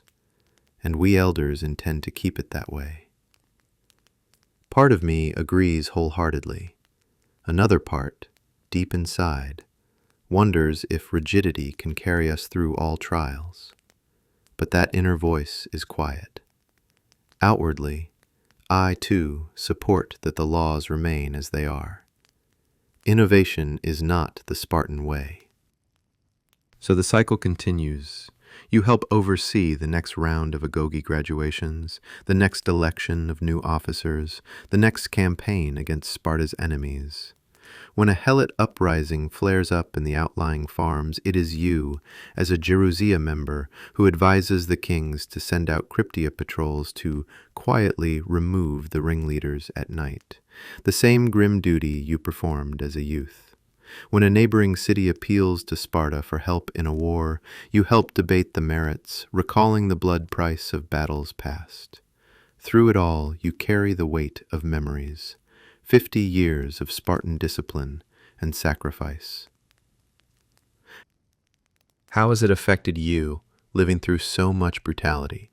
and we elders intend to keep it that way. Part of me agrees wholeheartedly. Another part, deep inside, wonders if rigidity can carry us through all trials. But that inner voice is quiet. Outwardly, I, too, support that the laws remain as they are. Innovation is not the Spartan way. So the cycle continues. You help oversee the next round of Agoge graduations, the next election of new officers, the next campaign against Sparta's enemies. When a helot uprising flares up in the outlying farms, it is you, as a Gerousia member, who advises the kings to send out Cryptia patrols to quietly remove the ringleaders at night, the same grim duty you performed as a youth. When a neighboring city appeals to Sparta for help in a war, you help debate the merits, recalling the blood price of battles past. Through it all, you carry the weight of memories, 50 years of Spartan discipline and sacrifice. How has it affected you, living through so much brutality?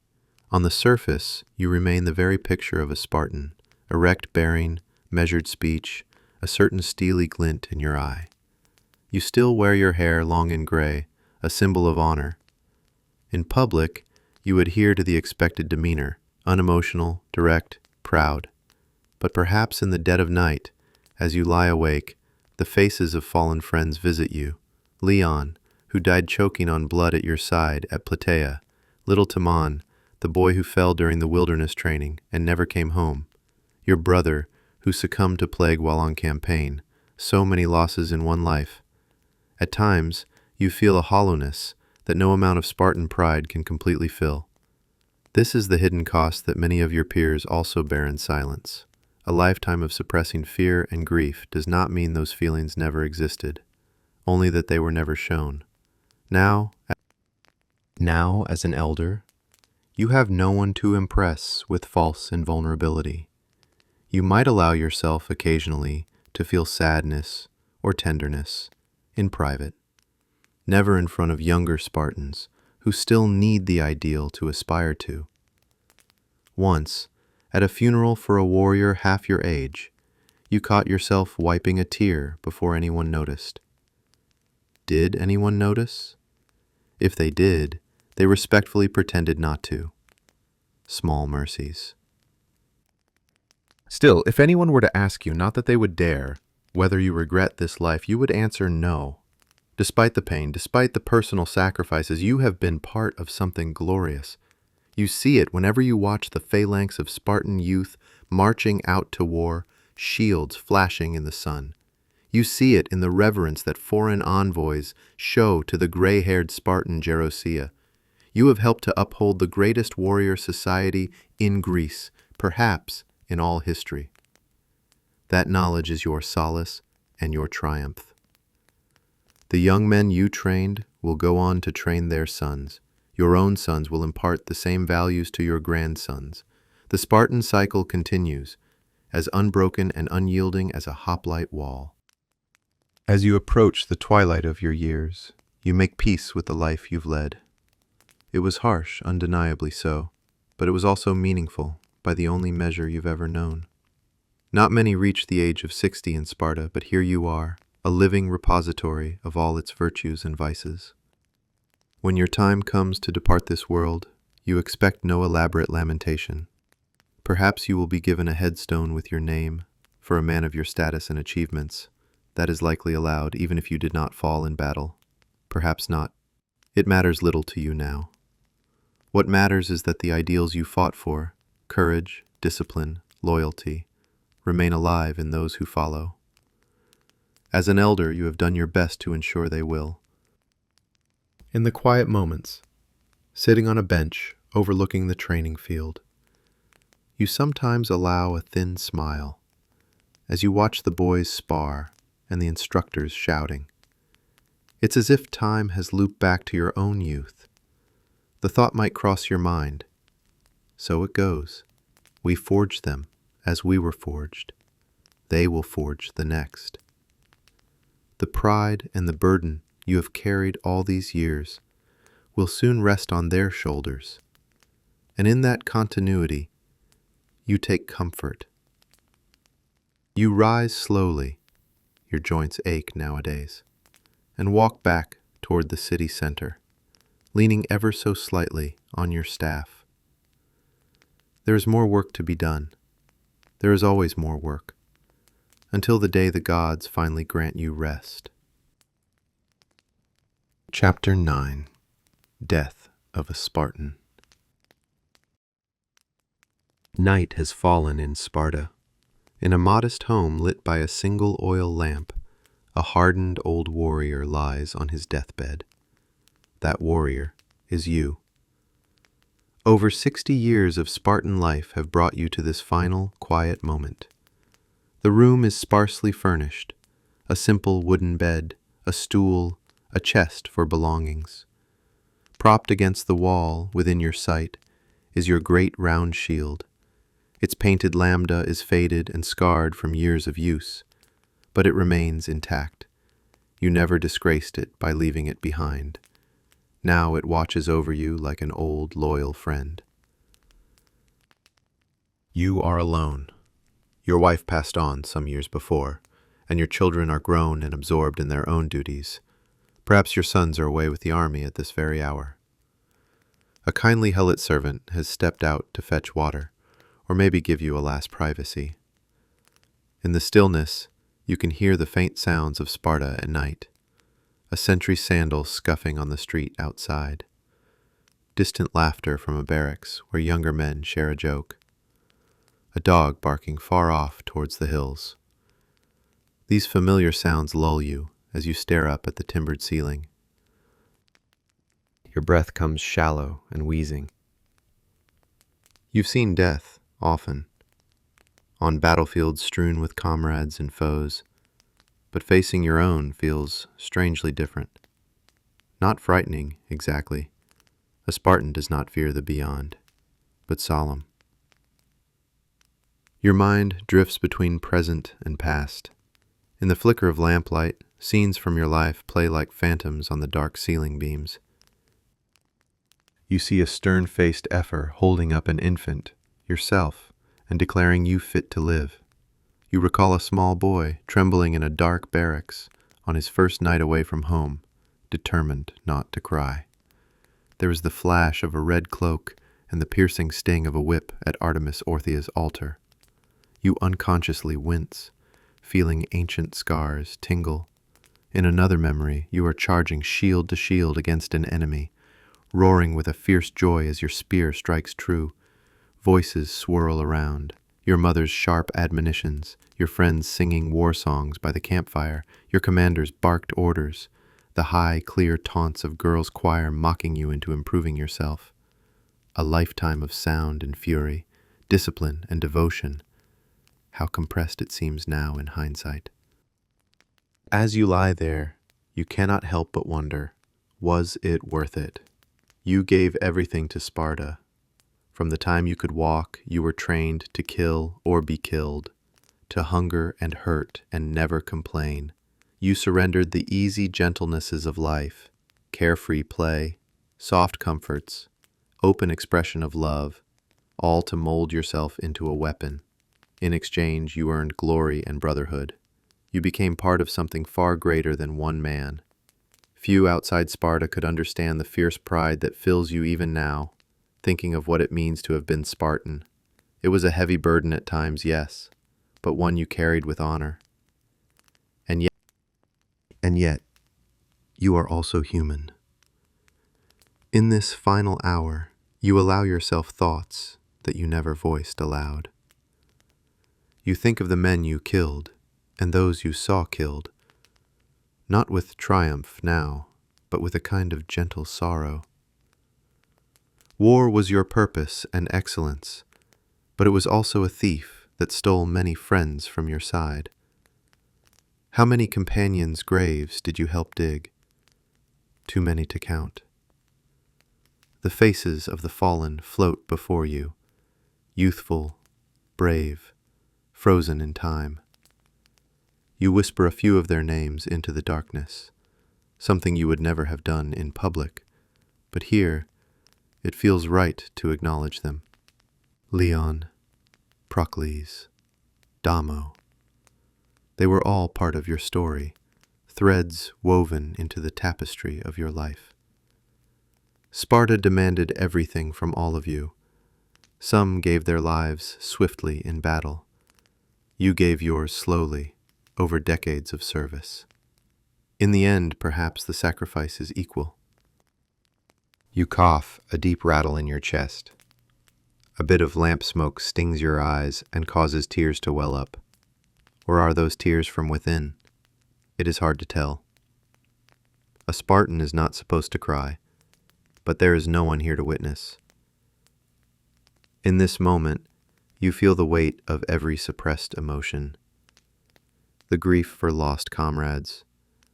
On the surface, you remain the very picture of a Spartan, erect bearing, measured speech, a certain steely glint in your eye. You still wear your hair long and gray, a symbol of honor. In public, you adhere to the expected demeanor, unemotional, direct, proud. But perhaps in the dead of night, as you lie awake, the faces of fallen friends visit you. Leon, who died choking on blood at your side at Plataea, little Timon, the boy who fell during the wilderness training and never came home, your brother, who succumbed to plague while on campaign, so many losses in one life. At times, you feel a hollowness that no amount of Spartan pride can completely fill. This is the hidden cost that many of your peers also bear in silence. A lifetime of suppressing fear and grief does not mean those feelings never existed, only that they were never shown. Now, as an elder, you have no one to impress with false invulnerability. You might allow yourself occasionally to feel sadness or tenderness in private, never in front of younger Spartans who still need the ideal to aspire to. Once, at a funeral for a warrior half your age, you caught yourself wiping a tear before anyone noticed. Did anyone notice? If they did, they respectfully pretended not to. Small mercies. Still, if anyone were to ask you, not that they would dare, whether you regret this life, you would answer no. Despite the pain, despite the personal sacrifices, you have been part of something glorious. You see it whenever you watch the phalanx of Spartan youth marching out to war, shields flashing in the sun. You see it in the reverence that foreign envoys show to the gray-haired Spartan Gerousia. You have helped to uphold the greatest warrior society in Greece, perhaps in all history. That knowledge is your solace and your triumph. The young men you trained will go on to train their sons. Your own sons will impart the same values to your grandsons. The Spartan cycle continues, as unbroken and unyielding as a hoplite wall. As you approach the twilight of your years, you make peace with the life you've led. It was harsh, undeniably so, but it was also meaningful by the only measure you've ever known. Not many reach the age of 60 in Sparta, but here you are, a living repository of all its virtues and vices. When your time comes to depart this world, you expect no elaborate lamentation. Perhaps you will be given a headstone with your name, for a man of your status and achievements. That is likely allowed, even if you did not fall in battle. Perhaps not. It matters little to you now. What matters is that the ideals you fought for, courage, discipline, loyalty, remain alive in those who follow. As an elder, you have done your best to ensure they will. In the quiet moments, sitting on a bench overlooking the training field, you sometimes allow a thin smile as you watch the boys spar and the instructors shouting. It's as if time has looped back to your own youth. The thought might cross your mind. So it goes. We forged them as we were forged. They will forge the next. The pride and the burden you have carried all these years will soon rest on their shoulders. And in that continuity, you take comfort. You rise slowly, your joints ache nowadays, and walk back toward the city center, leaning ever so slightly on your staff. There is more work to be done. There is always more work, until the day the gods finally grant you rest. Chapter 9. Death of a Spartan. Night has fallen in Sparta. In a modest home lit by a single oil lamp, a hardened old warrior lies on his deathbed. That warrior is you. Over 60 years of Spartan life have brought you to this final, quiet moment. The room is sparsely furnished, a simple wooden bed, a stool, a chest for belongings. Propped against the wall within your sight is your great round shield. Its painted lambda is faded and scarred from years of use, but it remains intact. You never disgraced it by leaving it behind. Now it watches over you like an old, loyal friend. You are alone. Your wife passed on some years before, and your children are grown and absorbed in their own duties. Perhaps your sons are away with the army at this very hour. A kindly helot servant has stepped out to fetch water, or maybe give you a last privacy. In the stillness, you can hear the faint sounds of Sparta at night, a sentry's sandal scuffing on the street outside, distant laughter from a barracks where younger men share a joke, a dog barking far off towards the hills. These familiar sounds lull you as you stare up at the timbered ceiling. Your breath comes shallow and wheezing. You've seen death, often, on battlefields strewn with comrades and foes, but facing your own feels strangely different. Not frightening, exactly. A Spartan does not fear the beyond, but solemn. Your mind drifts between present and past. In the flicker of lamplight, scenes from your life play like phantoms on the dark ceiling beams. You see a stern-faced effer holding up an infant, yourself, and declaring you fit to live. You recall a small boy trembling in a dark barracks on his first night away from home, determined not to cry. There is the flash of a red cloak and the piercing sting of a whip at Artemis Orthia's altar. You unconsciously wince, feeling ancient scars tingle. In another memory, you are charging shield to shield against an enemy, roaring with a fierce joy as your spear strikes true. Voices swirl around, your mother's sharp admonitions, your friends singing war songs by the campfire, your commander's barked orders, the high, clear taunts of girls' choir mocking you into improving yourself. A lifetime of sound and fury, discipline and devotion. How compressed it seems now in hindsight. As you lie there, you cannot help but wonder, was it worth it? You gave everything to Sparta. From the time you could walk, you were trained to kill or be killed, to hunger and hurt and never complain. You surrendered the easy gentlenesses of life, carefree play, soft comforts, open expression of love, all to mold yourself into a weapon. In exchange, you earned glory and brotherhood. You became part of something far greater than one man. Few outside Sparta could understand the fierce pride that fills you even now, thinking of what it means to have been Spartan. It was a heavy burden at times, yes, but one you carried with honor. And yet, you are also human. In this final hour, you allow yourself thoughts that you never voiced aloud. You think of the men you killed, and those you saw killed, not with triumph now, but with a kind of gentle sorrow. War was your purpose and excellence, but it was also a thief that stole many friends from your side. How many companions' graves did you help dig? Too many to count. The faces of the fallen float before you, youthful, brave, frozen in time. You whisper a few of their names into the darkness, something you would never have done in public, but here it feels right to acknowledge them. Leon, Procles, Damo. They were all part of your story, threads woven into the tapestry of your life. Sparta demanded everything from all of you. Some gave their lives swiftly in battle. You gave yours slowly, over decades of service. In the end, perhaps the sacrifice is equal. You cough, a deep rattle in your chest. A bit of lamp smoke stings your eyes and causes tears to well up. Or are those tears from within? It is hard to tell. A Spartan is not supposed to cry, but there is no one here to witness. In this moment, you feel the weight of every suppressed emotion. the grief for lost comrades,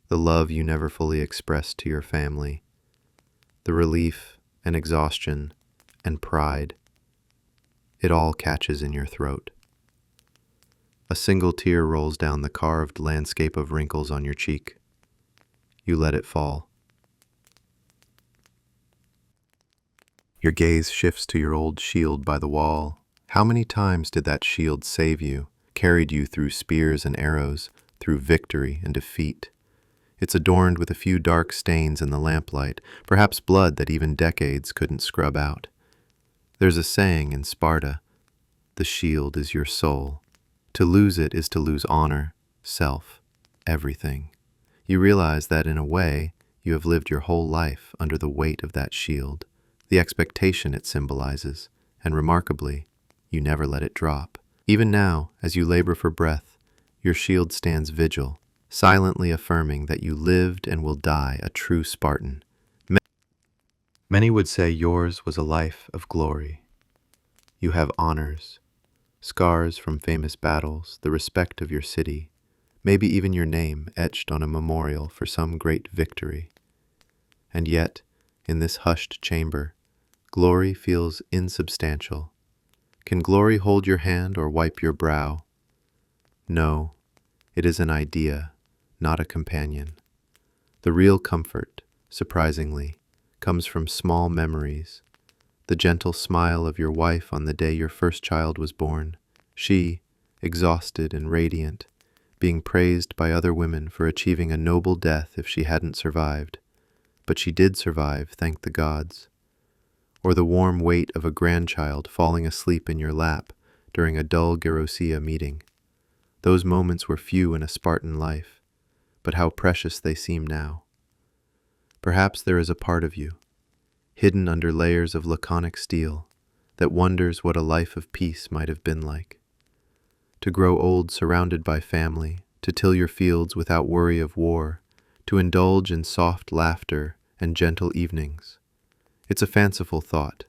the love you never fully expressed to your family, the relief and exhaustion and pride. It all catches in your throat. A single tear rolls down the carved landscape of wrinkles on your cheek. You let it fall. Your gaze shifts to your old shield by the wall. How many times did that shield save you, carried you through spears and arrows, through victory and defeat? It's adorned with a few dark stains in the lamplight, perhaps blood that even decades couldn't scrub out. There's a saying in Sparta, "The shield is your soul." To lose it is to lose honor, self, everything. You realize that in a way, you have lived your whole life under the weight of that shield, the expectation it symbolizes, and remarkably, you never let it drop. Even now, as you labor for breath, your shield stands vigil, silently affirming that you lived and will die a true Spartan. Many would say yours was a life of glory. You have honors, scars from famous battles, the respect of your city, maybe even your name etched on a memorial for some great victory. And yet, in this hushed chamber, glory feels insubstantial. Can glory hold your hand or wipe your brow? No, it is an idea, not a companion. The real comfort, surprisingly, comes from small memories. The gentle smile of your wife on the day your first child was born, she, exhausted and radiant, being praised by other women for achieving a noble death if she hadn't survived. But she did survive, thank the gods. Or the warm weight of a grandchild falling asleep in your lap during a dull Gerousia meeting. Those moments were few in a Spartan life, but how precious they seem now. Perhaps there is a part of you, hidden under layers of laconic steel, that wonders what a life of peace might have been like. To grow old surrounded by family, to till your fields without worry of war, to indulge in soft laughter and gentle evenings. It's a fanciful thought.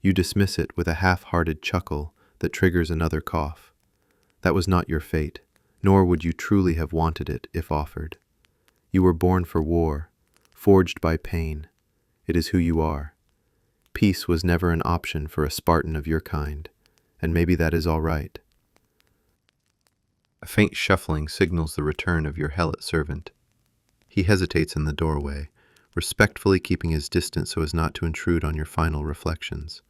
You dismiss it with a half-hearted chuckle that triggers another cough. That was not your fate, nor would you truly have wanted it if offered. You were born for war, forged by pain. It is who you are. Peace was never an option for a Spartan of your kind, and maybe that is all right. A faint shuffling signals the return of your helot servant. He hesitates in the doorway, respectfully keeping his distance so as not to intrude on your final reflections.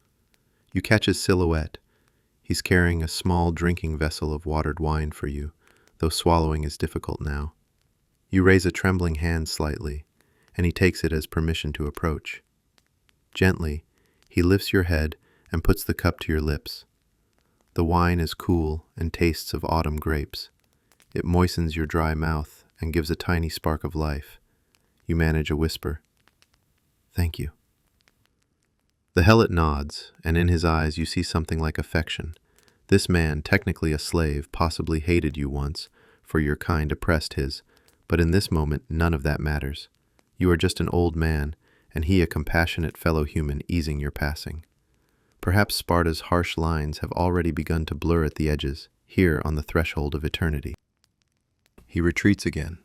You catch his silhouette. He's carrying a small drinking vessel of watered wine for you, though swallowing is difficult now. You raise a trembling hand slightly, and he takes it as permission to approach. Gently, he lifts your head and puts the cup to your lips. The wine is cool and tastes of autumn grapes. It moistens your dry mouth and gives a tiny spark of life. You manage a whisper. "Thank you." The helot nods, and in his eyes you see something like affection. This man, technically a slave, possibly hated you once, for your kind oppressed his, but in this moment none of that matters. You are just an old man, and he a compassionate fellow human easing your passing. Perhaps Sparta's harsh lines have already begun to blur at the edges, here on the threshold of eternity. He retreats again,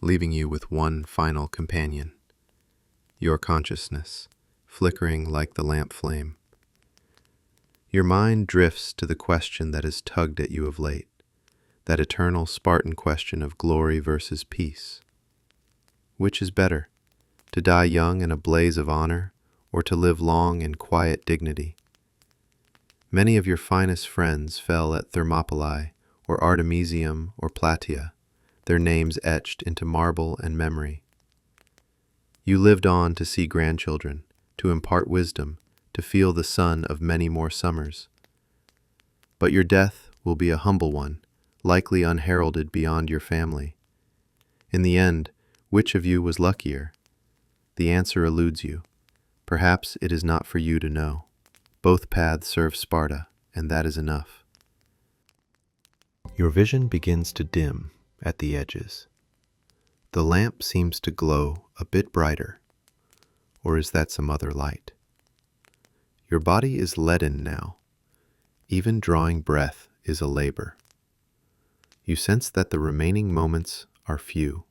leaving you with one final companion. Your consciousness, flickering like the lamp flame. Your mind drifts to the question that has tugged at you of late, that eternal Spartan question of glory versus peace. Which is better, to die young in a blaze of honor, or to live long in quiet dignity? Many of your finest friends fell at Thermopylae, or Artemisium, or Plataea, their names etched into marble and memory. You lived on to see grandchildren, to impart wisdom, to feel the sun of many more summers. But your death will be a humble one, likely unheralded beyond your family. In the end, which of you was luckier? The answer eludes you. Perhaps it is not for you to know. Both paths serve Sparta, and that is enough. Your vision begins to dim at the edges. The lamp seems to glow a bit brighter, or is that some other light? Your body is leaden now. Even drawing breath is a labor. You sense that the remaining moments are few.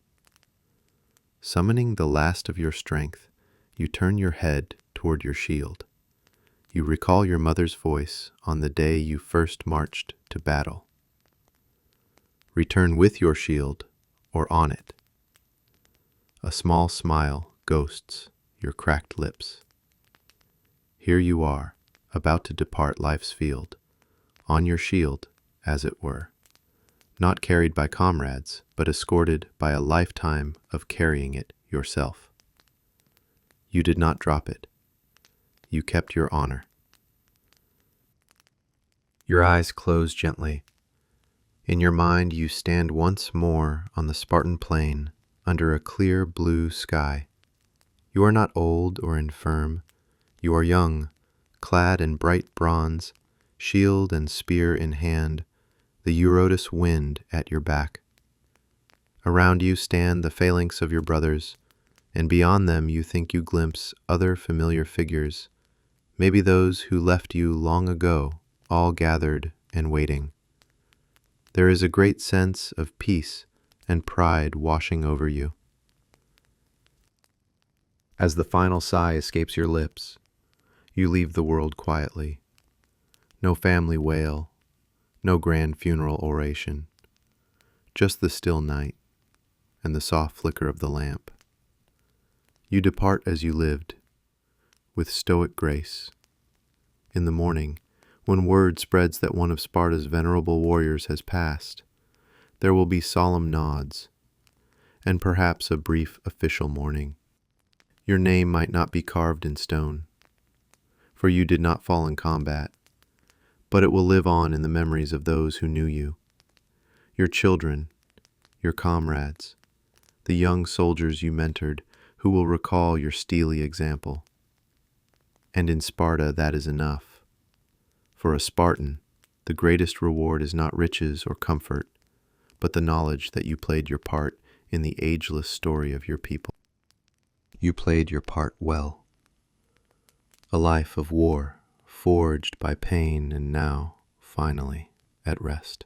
Summoning the last of your strength, you turn your head toward your shield. You recall your mother's voice on the day you first marched to battle. Return with your shield or on it. A small smile ghosts your cracked lips. Here you are, about to depart life's field, on your shield, as it were, not carried by comrades, but escorted by a lifetime of carrying it yourself. You did not drop it. You kept your honor. Your eyes close gently. In your mind, you stand once more on the Spartan plain under a clear blue sky. You are not old or infirm. You are young, clad in bright bronze, shield and spear in hand, the Eurotas wind at your back. Around you stand the phalanx of your brothers, and beyond them you think you glimpse other familiar figures, maybe those who left you long ago, all gathered and waiting. There is a great sense of peace and pride washing over you. As the final sigh escapes your lips, you leave the world quietly. No family wail, no grand funeral oration, just the still night and the soft flicker of the lamp. You depart as you lived, with stoic grace. In the morning, when word spreads that one of Sparta's venerable warriors has passed, there will be solemn nods, and perhaps a brief official mourning. Your name might not be carved in stone, for you did not fall in combat, but it will live on in the memories of those who knew you, your children, your comrades, the young soldiers you mentored who will recall your steely example. And in Sparta that is enough. For a Spartan, the greatest reward is not riches or comfort, but the knowledge that you played your part in the ageless story of your people. You played your part well. A life of war, forged by pain and now, finally, at rest.